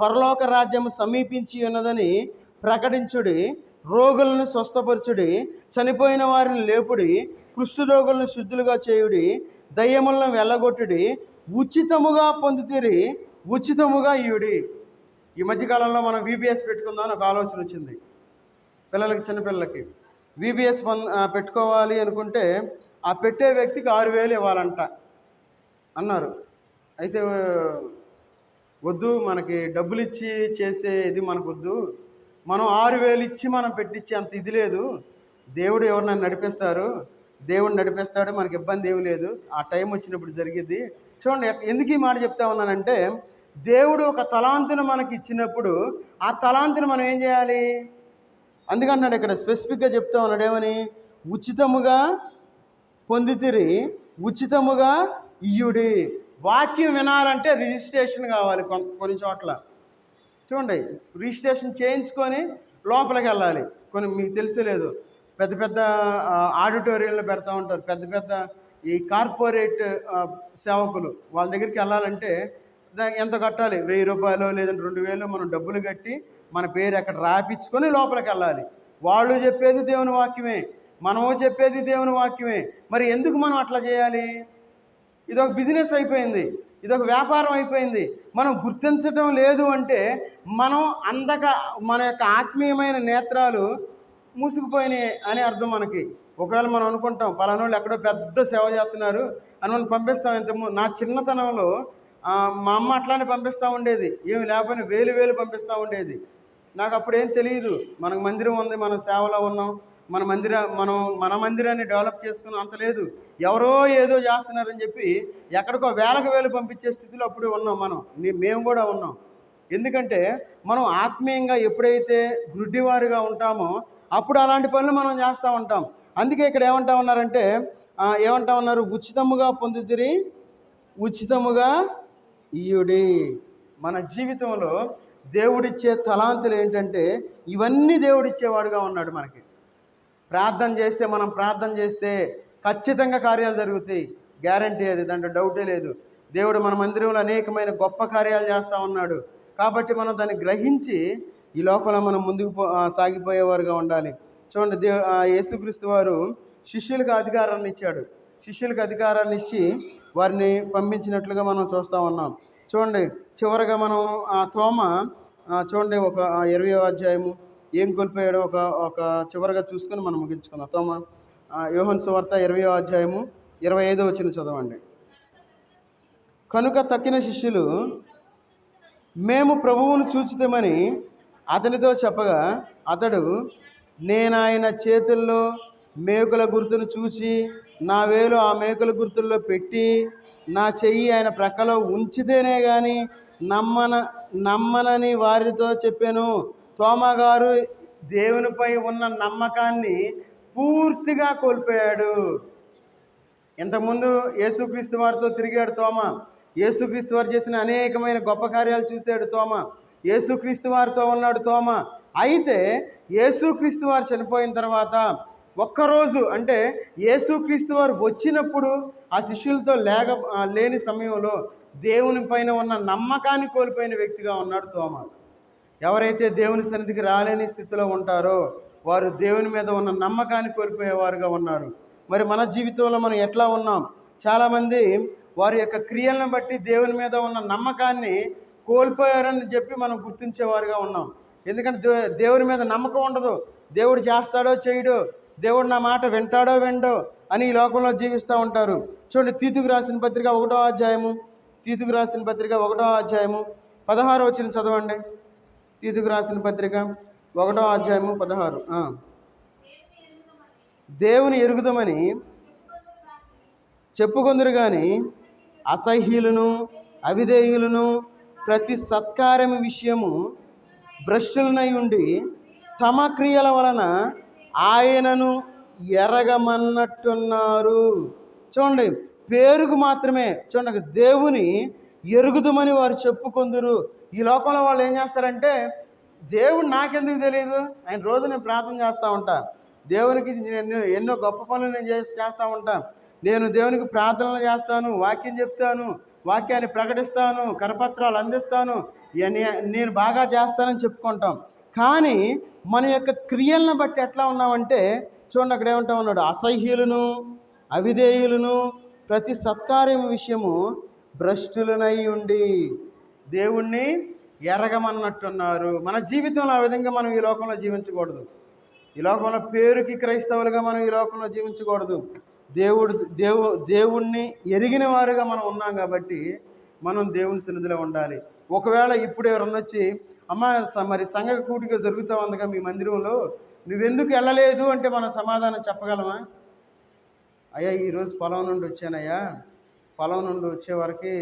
పరలోక రాజ్యము సమీపించి ఉన్నదని ప్రకటించుడి, రోగులను స్వస్థపరచుడి, చనిపోయిన వారిని లేపుడి, కుష్ఠరోగులను శుద్ధులుగా చేయుడి, దయ్యములను వెళ్ళగొట్టుడి, ఉచితముగా పొందుతిరి, ఉచితముగా ఇయుడి. ఈ మధ్యకాలంలో మనం VBS పెట్టుకుందాం అని ఒక ఆలోచన వచ్చింది. పిల్లలకి, చిన్నపిల్లలకి VBS పెట్టుకోవాలి అనుకుంటే ఆ పెట్టే వ్యక్తికి 6,000 ఇవ్వాలంట అన్నారు. అయితే వద్దు, మనకి డబ్బులు ఇచ్చి చేసే ఇది మనకు వద్దు, మనం 6,000 ఇచ్చి మనం పెట్టించే అంత ఇది లేదు. దేవుడు ఎవరినైనా నడిపిస్తారు, దేవుడు నడిపిస్తాడు, మనకి ఇబ్బంది ఏమి లేదు, ఆ టైం వచ్చినప్పుడు జరిగిద్ది. చూడండి, ఎందుకు ఈ మాట చెప్తా ఉన్నానంటే, దేవుడు ఒక తలాంతును మనకి ఇచ్చినప్పుడు ఆ తలాంతును మనం ఏం చేయాలి? అందుకంటున్నాడు ఇక్కడ స్పెసిఫిక్గా చెప్తా ఉన్నాడు, ఏమని? ఉచితముగా పొందితిరి, ఉచితముగా ఇయ్యుడి. వాక్యం వినాలంటే రిజిస్ట్రేషన్ కావాలి. కొన్ని చోట్ల చూడండి, రిజిస్ట్రేషన్ చేయించుకొని లోపలికి వెళ్ళాలి. మీకు తెలిసలేదు, పెద్ద పెద్ద ఆడిటోరియంలో పెడతా ఉంటారు. పెద్ద పెద్ద ఈ కార్పొరేట్ సేవకులు వాళ్ళ దగ్గరికి వెళ్ళాలంటే ఎంత కట్టాలి? 1,000 రూపాయలు లేదంటే 2,000 మనం డబ్బులు కట్టి మన పేరు అక్కడ రాపించుకొని లోపలికి వెళ్ళాలి. వాళ్ళు చెప్పేది దేవుని వాక్యమే, మనము చెప్పేది దేవుని వాక్యమే. మరి ఎందుకు మనం అట్లా చేయాలి? ఇదొక బిజినెస్ అయిపోయింది, ఇదొక వ్యాపారం అయిపోయింది. మనం గుర్తించటం లేదు అంటే మనం మన యొక్క ఆత్మీయమైన నేత్రాలు మూసుకుపోయినాయి అని అర్థం మనకి. ఒకవేళ మనం అనుకుంటాం పలానోళ్ళు ఎక్కడో పెద్ద సేవ చేస్తున్నారు అని మనం పంపిస్తాం. నా చిన్నతనంలో మా అమ్మ అట్లానే పంపిస్తూ ఉండేది, ఏమి లేకపోయినా 1,000 పంపిస్తూ ఉండేది. నాకు అప్పుడేం తెలియదు, మనకు మందిరం ఉంది, మనం సేవలో ఉన్నాం, మన మందిరాన్ని డెవలప్ చేసుకున్నాం, అంత లేదు. ఎవరో ఏదో చేస్తున్నారని చెప్పి ఎక్కడికో 1,000 పంపించే స్థితిలో అప్పుడే ఉన్నాం మేము కూడా ఉన్నాం. ఎందుకంటే మనం ఆత్మీయంగా ఎప్పుడైతే గుడ్డివారుగా ఉంటామో అప్పుడు అలాంటి పనులు మనం చేస్తూ ఉంటాం. అందుకే ఇక్కడ ఏమంటా ఉన్నారు? ఉచితముగా పొందుతిరి, ఉచితముగా ఇయుడి. మన జీవితంలో దేవుడిచ్చే తలాంతులు ఏంటంటే ఇవన్నీ దేవుడిచ్చేవాడుగా ఉన్నాడు మనకి. మనం ప్రార్థన చేస్తే ఖచ్చితంగా కార్యాలు జరుగుతాయి, గ్యారంటీ అది, దాంట్లో డౌటే లేదు. దేవుడు మన మందిరంలో అనేకమైన గొప్ప కార్యాలు చేస్తూ ఉన్నాడు. కాబట్టి మనం దాన్ని గ్రహించి ఈ లోకంలో మనం ముందుకు సాగిపోయేవారుగా ఉండాలి. చూడండి, యేసుక్రీస్తు వారు శిష్యులకు అధికారాన్ని ఇచ్చాడు. శిష్యులకు అధికారాన్ని ఇచ్చి వారిని పంపించినట్లుగా మనం చూస్తూ ఉన్నాం. చూడండి, చివరగా మనం తోమ చూడండి, ఒక 20వ అధ్యాయము ఏం కోల్పోయాడో ఒక చివరగా చూసుకొని మనం ముగించుకుందాం. తోమ యోహాను సువార్త 20వ అధ్యాయము 25వ వచనం చదవండి. కనుక తక్కిన శిష్యులు మేము ప్రభువును చూచితమని అతనితో చెప్పగా అతడు, నేను ఆయన చేతుల్లో మేకుల గుర్తును చూచి నా వేలు ఆ మేకుల గుర్తుల్లో పెట్టి నా చెయ్యి ఆయన ప్రక్కలో ఉంచితేనే కానీ నమ్మనని వారితో చెప్పాను. తోమా గారు దేవునిపై ఉన్న నమ్మకాన్ని పూర్తిగా కోల్పోయాడు. ఇంతకుముందు యేసుక్రీస్తు వారితో తిరిగాడు తోమా, యేసుక్రీస్తు వారు చేసిన అనేకమైన గొప్ప కార్యాలు చూశాడు తోమా, యేసుక్రీస్తు వారితో ఉన్నాడు తోమా. అయితే యేసుక్రీస్తు వారు చనిపోయిన తర్వాత ఒక్కరోజు, అంటే యేసుక్రీస్తు వారు వచ్చినప్పుడు ఆ శిష్యులతో లేని సమయంలో దేవుని పైన ఉన్న నమ్మకాన్ని కోల్పోయిన వ్యక్తిగా ఉన్నాడు తోమా. ఎవరైతే దేవుని సన్నిధికి రాలేని స్థితిలో ఉంటారో వారు దేవుని మీద ఉన్న నమ్మకాన్ని కోల్పోయేవారుగా ఉన్నారు. మరి మన జీవితంలో మనం ఎట్లా ఉన్నాం? చాలామంది వారి యొక్క క్రియలను బట్టి దేవుని మీద ఉన్న నమ్మకాన్ని కోల్పోయారని చెప్పి మనం గుర్తించేవారుగా ఉన్నాం. ఎందుకంటే దేవుని మీద నమ్మకం ఉండదు. దేవుడు చేస్తాడో చేయడో, దేవుడు నా మాట వింటాడో విండో అని ఈ లోకంలో జీవిస్తూ ఉంటారు. చూడండి, తీతుకు రాసిన పత్రిక 1వ అధ్యాయము, తీతుకు రాసిన పత్రిక 1వ అధ్యాయము 16వ వచనం చదవండి. తీతుకు రాసిన పత్రిక 1వ అధ్యాయము 16. దేవుని ఎరుగుదమని చెప్పుకొందురు కానీ అసహ్యులను అవిధేయులను ప్రతి సత్కార్యము విషయము భ్రష్టులనై ఉండి తమ క్రియల వలన ఆయనను ఎరగమన్నట్టున్నారు. చూడండి, పేరుకు మాత్రమే. చూడండి, దేవుని ఎరుగుదమని వారు చెప్పుకొందురు. ఈ లోకంలో వాళ్ళు ఏం చేస్తారంటే, దేవుడు నాకెందుకు తెలియదు, ఆయన రోజు నేను ప్రార్థన చేస్తూ ఉంటా, దేవునికి ఎన్నో గొప్ప పనులు నేను చేస్తూ ఉంటా, నేను దేవునికి ప్రార్థనలు చేస్తాను, వాక్యం చెప్తాను, వాక్యాన్ని ప్రకటిస్తాను, కరపత్రాలు అందిస్తాను, నేను బాగా చేస్తానని చెప్పుకుంటాం. కానీ మన యొక్క క్రియలను బట్టి ఎట్లా ఉన్నామంటే చూడండి, అక్కడ ఏమంటా ఉన్నాడు, అసహ్యులను అవిధేయులను ప్రతి సత్కార్యం విషయము భ్రష్టులనై ఉండి దేవుణ్ణి ఎరగమన్నట్టున్నారు. మన జీవితంలో ఆ విధంగా మనం ఈ లోకంలో జీవించకూడదు. ఈ లోకంలో పేరుకి క్రైస్తవులుగా మనం ఈ లోకంలో జీవించకూడదు. దేవుణ్ణి ఎరిగిన వారుగా మనం ఉన్నాం కాబట్టి మనం దేవుని సన్నిధిలో ఉండాలి. ఒకవేళ ఇప్పుడు ఎవరన్నా వచ్చి, అమ్మ మరి సంఘ కూడిక జరుగుతూ ఉందిగా మీ మందిరంలో, నువ్వెందుకు వెళ్ళలేదు అంటే మనం సమాధానం చెప్పగలమా? అయ్యా ఈరోజు పొలం నుండి వచ్చానయ్యా, పొలం నుండి వచ్చే వరకు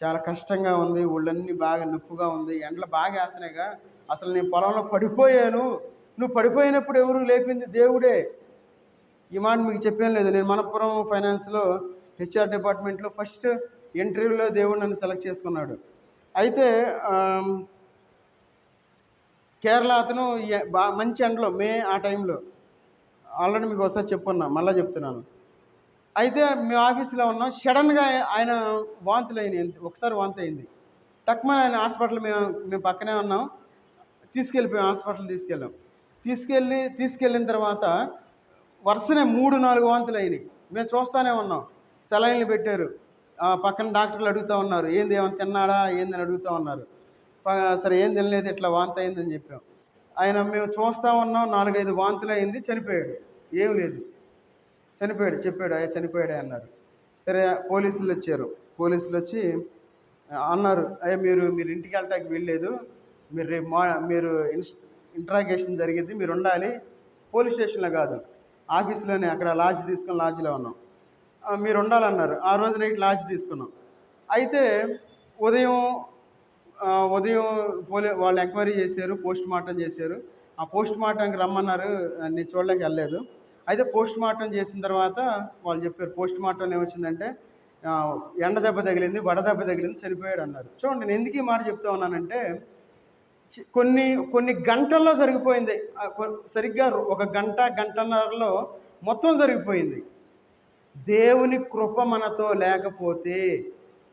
చాలా కష్టంగా ఉంది, ఒళ్ళన్నీ బాగా నొప్పుగా ఉంది, ఎండలు బాగా వేస్తున్నాయిగా, అసలు నేను పొలంలో పడిపోయాను. నువ్వు పడిపోయినప్పుడు ఎవరు లేపింది? దేవుడే. ఈ మాట మీకు చెప్పాను లేదు, నేను మనపురం ఫైనాన్స్లో హెచ్ఆర్ డిపార్ట్మెంట్లో ఫస్ట్ ఇంటర్వ్యూలో దేవుడు నన్ను సెలెక్ట్ చేసుకున్నాడు. అయితే కేరళ అతను మంచి ఎండలో ఆ టైంలో ఆల్రెడీ మీకు ఒకసారి చెప్పున్నా, మళ్ళీ చెప్తున్నాను. అయితే మేము ఆఫీస్లో ఉన్నాం, సడన్గా ఆయన వాంతులు అయినాయి. ఒకసారి వాంతి అయింది. తక్కువ ఆయన హాస్పిటల్ మేము పక్కనే ఉన్నాం, తీసుకెళ్ళిపోయాం, హాస్పిటల్ తీసుకెళ్ళిన తర్వాత వరుసనే 3-4 వాంతులు అయినాయి. మేము చూస్తూనే ఉన్నాం. సెలైన్లు పెట్టారు, పక్కన డాక్టర్లు అడుగుతూ ఉన్నారు, ఏంది ఏమైనా తిన్నాడా ఏందని అడుగుతూ ఉన్నారు. సరే ఏం తినలేదు, ఇట్లా వాంతి అయిందని చెప్పాం. మేము చూస్తూ ఉన్నాం, 4-5 వాంతులు అయింది, చనిపోయాడు. ఏం లేదు, చనిపోయాడు. చెప్పాడు, అయ్యా చనిపోయాడే అన్నారు. సరే పోలీసులు వచ్చారు. పోలీసులు వచ్చి అన్నారు, అయ్యా మీరు ఇంటికి వెళ్ళటానికి వెళ్ళలేదు, మీరు రేపు మీరు ఇంట్రాగేషన్ జరిగింది, మీరు ఉండాలి, పోలీస్ స్టేషన్లో కాదు ఆఫీస్లోనే, అక్కడ లాడ్జ్ తీసుకొని లాడ్జ్లో ఉన్నాం, మీరు ఉండాలన్నారు. ఆ రోజు నైట్ లాడ్జ్ తీసుకున్నాం. అయితే ఉదయం వాళ్ళు ఎంక్వైరీ చేశారు, పోస్ట్ మార్టం చేశారు. ఆ పోస్ట్ మార్టంకి రమ్మన్నారు, నేను చూడలేక వెళ్ళలేదు. అయితే పోస్ట్ మార్టం చేసిన తర్వాత వాళ్ళు చెప్పారు, పోస్ట్ మార్టం ఏమొచ్చిందంటే ఎండ దెబ్బ తగిలింది, వడదెబ్బ తగిలింది, చనిపోయాడు అన్నారు. చూడండి, నేను ఎందుకు ఈ మాట చెప్తా ఉన్నానంటే కొన్ని గంటల్లో జరిగిపోయింది. సరిగ్గా 1 గంట గంటన్నరలో మొత్తం జరిగిపోయింది. దేవుని కృప మనతో లేకపోతే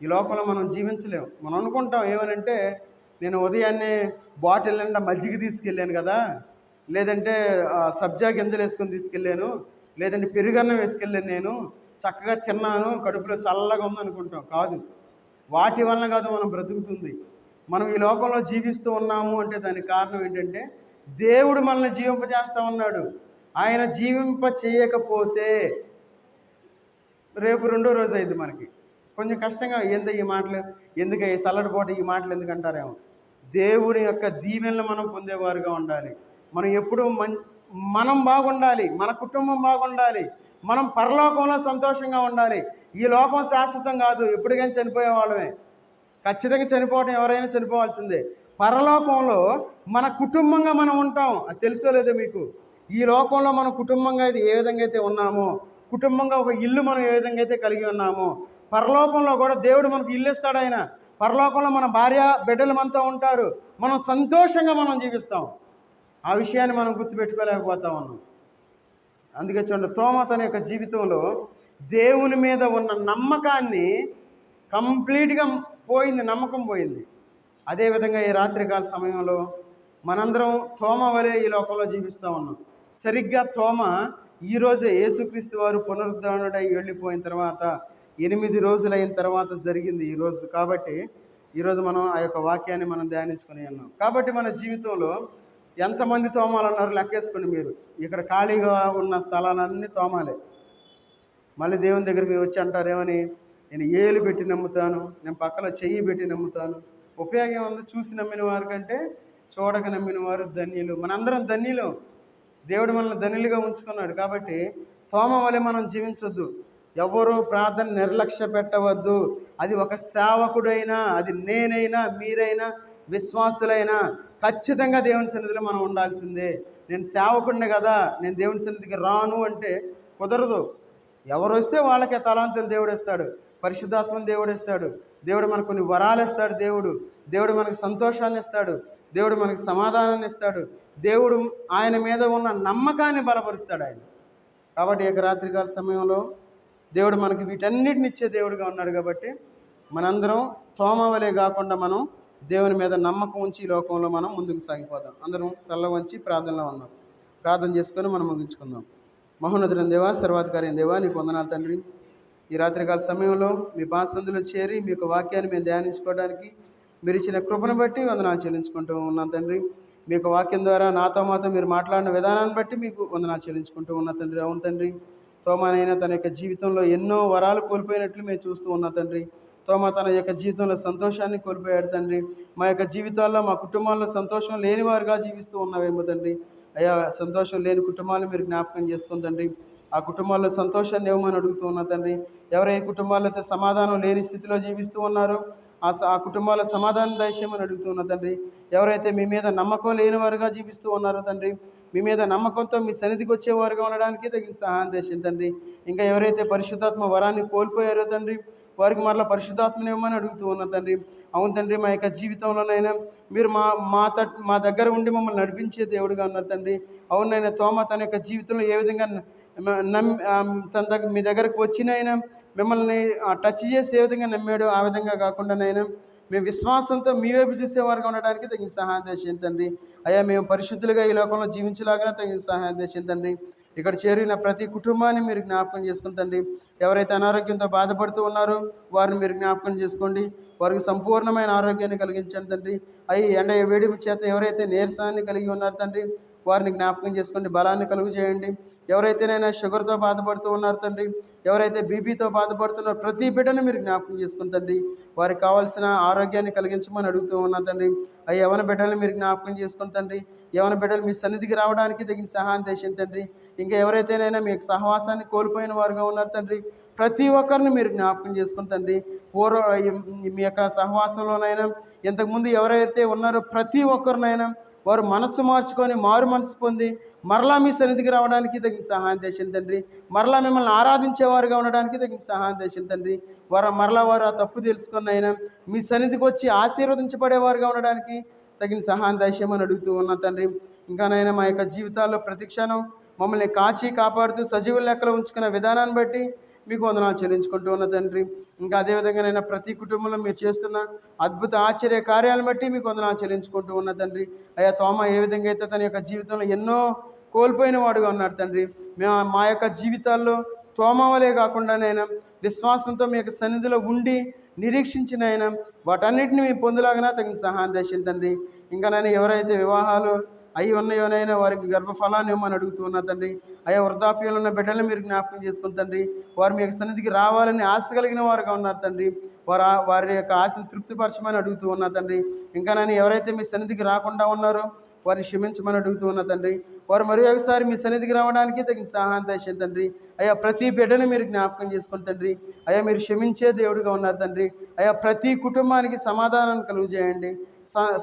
ఈ లోకంలో మనం జీవించలేము. మనం అనుకుంటాం ఏమనంటే, నేను ఉదయాన్నే బాటిల్ నిండా మజ్జిగ తీసుకెళ్ళాను కదా, లేదంటే సబ్జా గింజలు వేసుకొని తీసుకెళ్ళాను, లేదంటే పెరుగన్నం వేసుకెళ్ళాను, నేను చక్కగా తిన్నాను, కడుపులో చల్లగా ఉందనుకుంటాం. కాదు, వాటి వలన కాదు మనం బ్రతుకుతుంది. మనం ఈ లోకంలో జీవిస్తూ ఉన్నాము అంటే దానికి కారణం ఏంటంటే దేవుడు మనల్ని జీవింపజేస్తూ ఉన్నాడు. ఆయన జీవింప చేయకపోతే రేపు 2వ రోజు అయింది మనకి. కొంచెం కష్టంగా, ఈ మాటలు ఎందుకు, ఈ చల్లటిపోటు ఈ మాటలు ఎందుకు అంటారేమో. దేవుని యొక్క దీవెనలు మనం పొందేవారుగా ఉండాలి. మనం ఎప్పుడూ మనం బాగుండాలి, మన కుటుంబం బాగుండాలి, మనం పరలోకంలో సంతోషంగా ఉండాలి. ఈ లోకం శాశ్వతం కాదు, ఎప్పటికైనా చనిపోయే వాళ్ళమే. ఖచ్చితంగా చనిపోవటం, ఎవరైనా చనిపోవాల్సిందే. పరలోకంలో మన కుటుంబంగా మనం ఉంటాం. అది తెలుసో లేదో మీకు. ఈ లోకంలో మనం కుటుంబంగా ఏ విధంగా అయితే ఉన్నామో, కుటుంబంగా ఒక ఇల్లు మనం ఏ విధంగా అయితే కలిగి ఉన్నామో, పరలోకంలో కూడా దేవుడు మనకు ఇల్లు ఇస్తాడు. ఆయన పరలోకంలో మన భార్య బిడ్డలు మనతో ఉంటారు. మనం సంతోషంగా మనం జీవిస్తాం. ఆ విషయాన్ని మనం గుర్తుపెట్టుకోలేకపోతా ఉన్నాం. అందుకే చూడండి, తోమా తన యొక్క జీవితంలో దేవుని మీద ఉన్న నమ్మకాన్ని కంప్లీట్గా పోయింది, నమ్మకం పోయింది. అదేవిధంగా ఈ రాత్రికాల సమయంలో మనందరం తోమా వలె ఈ లోకంలో జీవిస్తూ ఉన్నాం. సరిగ్గా తోమా ఈరోజే యేసుక్రీస్తు వారు పునరుద్ధరణుడై వెళ్ళిపోయిన తర్వాత 8 రోజులైన తర్వాత జరిగింది ఈరోజు. కాబట్టి ఈరోజు మనం ఆ యొక్క వాక్యాన్ని మనం ధ్యానించుకొని ఉన్నాం. కాబట్టి మన జీవితంలో ఎంతమంది తోమాలు అన్నారు లెక్కేసుకోండి మీరు. ఇక్కడ ఖాళీగా ఉన్న స్థలాలన్నీ తోమాలే. మళ్ళీ దేవుని దగ్గరికి వచ్చి అంటారేమని, నేను ఏలు పెట్టి నమ్ముతాను, నేను పక్కన చెయ్యి పెట్టి నమ్ముతాను. ఉపయోగం ఉంది? చూసి నమ్మిన వారి కంటే చూడక నమ్మిన వారు ధన్యులు. మనందరం ధన్యులు. దేవుడు మనల్ని ధన్యులుగా ఉంచుకున్నాడు. కాబట్టి తోమ వలె మనం జీవించొద్దు. ఎవరు ప్రార్థన నిర్లక్ష్య పెట్టవద్దు. అది ఒక సేవకుడైనా, అది నేనైనా, మీరైనా, విశ్వాసులైనా ఖచ్చితంగా దేవుని సన్నిధిలో మనం ఉండాల్సిందే. నేను సేవకుడిని కదా, నేను దేవుని సన్నిధికి రాను అంటే కుదరదు. ఎవరు వస్తే వాళ్ళకే తలాంతులు దేవుడు ఇస్తాడు, పరిశుద్ధాత్మను దేవుడు ఇస్తాడు, దేవుడు మనకు కొన్ని వరాలు ఇస్తాడు, దేవుడు మనకు సంతోషాన్ని ఇస్తాడు, దేవుడు మనకు సమాధానాన్ని ఇస్తాడు, దేవుడు ఆయన మీద ఉన్న నమ్మకాన్ని బలపరుస్తాడు ఆయన. కాబట్టి ఈ రాత్రికాల సమయంలో దేవుడు మనకి వీటన్నిటిని ఇచ్చే దేవుడుగా ఉన్నాడు. కాబట్టి మనందరం తోమ వలె కాకుండా మనం దేవుని మీద నమ్మకం ఉంచి ఈ లోకంలో మనం ముందుకు సాగిపోదాం. అందరం తల్ల వంచి ప్రార్థనలో ఉన్నాం. ప్రార్థన చేసుకొని మనం ముగించుకుందాం. మహోన్నతుడైన దేవా, సర్వాధికారి అయిన దేవా, నీకు వందనాలు తండ్రి. ఈ రాత్రికాల సమయంలో మీ పాసందులో చేరి మీ యొక్క వాక్యాన్ని మేము ధ్యానించుకోవడానికి మీరు ఇచ్చిన కృపను బట్టి వందనాలు చెల్లించుకుంటూ ఉన్నాం తండ్రి. మీ యొక్క వాక్యం ద్వారా నాతో మాతో మీరు మాట్లాడిన విధానాన్ని బట్టి మీకు వందనాలు చెల్లించుకుంటూ ఉన్నా తండ్రి. అవును తండ్రి, తోమానైనా తన యొక్క జీవితంలో ఎన్నో వరాలు కోల్పోయినట్లు మేము చూస్తూ ఉన్నా తండ్రి. తోమా తన యొక్క జీవితంలో సంతోషాన్ని కోల్పోయాడు తండ్రి. మా యొక్క జీవితాల్లో మా కుటుంబాల్లో సంతోషం లేని వారుగా జీవిస్తూ ఉన్నావేమో తండ్రి. అయ్యా, సంతోషం లేని కుటుంబాలను మీరు జ్ఞాపకం చేసుకుందండి. ఆ కుటుంబాల్లో సంతోషాన్ని ఇవ్వమని అడుగుతూ ఉన్నా తండ్రి. ఎవరైతే కుటుంబాల్లో అయితే సమాధానం లేని స్థితిలో జీవిస్తూ ఉన్నారో ఆ కుటుంబాల సమాధానం దయచేయమని అడుగుతూ ఉన్నా తండ్రి. ఎవరైతే మీ మీద నమ్మకం లేని వారుగా జీవిస్తూ ఉన్నారో తండ్రి, మీ మీద నమ్మకంతో మీ సన్నిధికి వచ్చేవారుగా ఉండడానికి తగిన సహాయం చేసింది తండ్రి. ఇంకా ఎవరైతే పరిశుద్ధాత్మ వరాన్ని కోల్పోయారో తండ్రి, వారికి మరలా పరిశుద్ధాత్మని ఇవ్వమని అడుగుతూ ఉన్నా తండ్రి. అవును తండ్రి, మా యొక్క జీవితంలోనైనా మీరు మా దగ్గర ఉండి మమ్మల్ని నడిపించే దేవుడుగా ఉన్నారు తండ్రి. అవునైనా తోమ తన యొక్క జీవితంలో ఏ విధంగా మీ దగ్గరకు వచ్చినైనా మిమ్మల్ని టచ్ చేసి ఏ విధంగా నమ్మాడు, ఆ విధంగా కాకుండానైనా మేము విశ్వాసంతో మీ వైపు చూసేవారుగా ఉండడానికి తగిన సహాయం చేసింది తండ్రి. అయ్యా, మేము పరిశుద్ధులుగా ఈ లోకంలో జీవించలాగా తగిన సహాయం చేసింది తండ్రి. ఇక్కడ చేరిన ప్రతి కుటుంబాన్ని మీరు జ్ఞాపకం చేసుకుని తండ్రి. ఎవరైతే అనారోగ్యంతో బాధపడుతూ ఉన్నారో వారిని మీరు జ్ఞాపకం చేసుకోండి. వారికి సంపూర్ణమైన ఆరోగ్యాన్ని కలిగించండి తండ్రి. ఎండ వేడిమి చేత ఎవరైతే నీరసాన్ని కలిగి ఉన్నారు తండ్రి, వారిని జ్ఞాపకం చేసుకోండి, బలాన్ని కలుగు చేయండి. ఎవరైతేనైనా షుగర్తో బాధపడుతూ ఉన్నారు తండ్రి, ఎవరైతే బీపీతో బాధపడుతున్నారో ప్రతి బిడ్డను మీరు జ్ఞాపకం చేసుకుని తండ్రి, వారికి కావాల్సిన ఆరోగ్యాన్ని కలిగించమని అడుగుతూ ఉన్నాను తండ్రి. యవన బిడ్డలను మీరు జ్ఞాపకం చేసుకుని తండ్రి, యవన బిడ్డలు మీ సన్నిధికి రావడానికి తగిన సహాయం చేయండి తండ్రి. ఇంకా ఎవరైతేనైనా మీకు సహవాసాన్ని కోల్పోయిన వారుగా ఉన్నారు తండ్రి, ప్రతి ఒక్కరిని మీరు జ్ఞాపకం చేసుకుని తండ్రి. మీ యొక్క సహవాసంలోనైనా ఇంతకుముందు ఎవరైతే ఉన్నారో ప్రతి ఒక్కరినైనా వారు మనస్సు మార్చుకొని మారు మనసు పొంది మరలా మీ సన్నిధికి రావడానికి తగిన సహాయం చేసింది తండ్రి. మరలా మిమ్మల్ని ఆరాధించేవారుగా ఉండడానికి తగిన సహాయం చేసింది తండ్రి. మరలా వారు ఆ తప్పు తెలుసుకుని అయినా మీ సన్నిధికి వచ్చి ఆశీర్వదించబడేవారుగా ఉండడానికి తగిన సహాయం దయచేయమని అడుగుతూ ఉన్నా తండ్రి. ఇంకానైనా మా యొక్క జీవితాల్లో ప్రతిక్షణం మమ్మల్ని కాచి కాపాడుతూ సజీవుల లెక్కలో ఉంచుకున్న విధానాన్ని బట్టి మీకు వందనాలు చెల్లించుకుంటూ ఉన్న తండ్రి. ఇంకా అదేవిధంగానైనా ప్రతి కుటుంబంలో మీరు చేస్తున్న అద్భుత ఆశ్చర్య కార్యాలను బట్టి మీకు వందనాలు చెల్లించుకుంటూ ఉన్న తండ్రి. అయ్యా, తోమ ఏ విధంగా అయితే తన యొక్క జీవితంలో ఎన్నో కోల్పోయిన వాడుగా ఉన్నాడు తండ్రి. మా యొక్క జీవితాల్లో తోమవలే కాకుండానైనా విశ్వాసంతో మీ యొక్క సన్నిధిలో ఉండి నిరీక్షించినైనా వాటన్నిటిని మేము పొందులాగా తగిన సహాయం చేసింది తండ్రి. ఇంకా నేను ఎవరైతే వివాహాలు అవి ఉన్నాయోనైనా వారికి గర్భఫలాన్ని ఇవ్వమని అడుగుతూ ఉన్నా తండ్రి. అయ్యా, వృద్ధాప్యంలో ఉన్న బిడ్డలను మీరు జ్ఞాపకం చేసుకుని తండ్రి, వారు మీ యొక్క సన్నిధికి రావాలని ఆశ కలిగిన వారుగా ఉన్నారు తండ్రి. వారి యొక్క ఆశను తృప్తిపరచమని అడుగుతూ ఉన్నా తండ్రి. ఇంకా నేను ఎవరైతే మీ సన్నిధికి రాకుండా ఉన్నారో వారిని క్షమించమని అడుగుతూ ఉన్నా తండ్రి. వారు మరి ఒకసారి మీ సన్నిధికి రావడానికి తగిన సహాయం చేయండి తండ్రి. అయ్యా, ప్రతి బిడ్డను మీరు జ్ఞాపకం చేసుకుని తండ్రి. అయ్యా, మీరు క్షమించే దేవుడిగా ఉన్నారు తండ్రి. అయ్యా, ప్రతి కుటుంబానికి సమాధానాన్ని కలుగు చేయండి,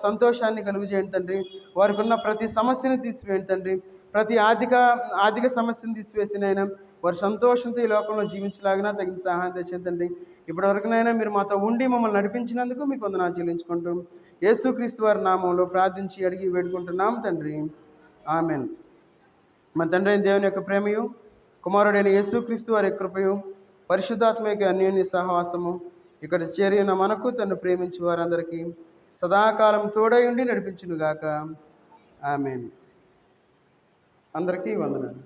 సంతోషాన్ని కలుగు చేయండి తండ్రి. వారికి ఉన్న ప్రతి సమస్యను తీసివేయండి తండ్రి. ప్రతి ఆర్థిక సమస్యను తీసివేసినైనా వారు సంతోషంతో ఈ లోకంలో జీవించలాగినా తగిన సహాయం చేయండి తండ్రి. ఇప్పటివరకునైనా మీరు మాతో ఉండి మమ్మల్ని నడిపించినందుకు మీకు వందనాలు చెల్లించుకుంటూ యేసుక్రీస్తు వారి నామంలో ప్రార్థించి అడిగి వేడుకుంటున్నాం తండ్రి. ఆమెన్. మన తండ్రి అయిన దేవుని యొక్క ప్రేమయు, కుమారుడైన యేసుక్రీస్తు వారి కృపయు, పరిశుద్ధాత్మ యొక్క అన్యోన్య సహవాసము ఇక్కడ చేరిన మనకు తను ప్రేమించి వారందరికీ సదాకాలం తోడై ఉండి నడిపించునుగాక. ఆమెన్. అందరికీ వందనాలు.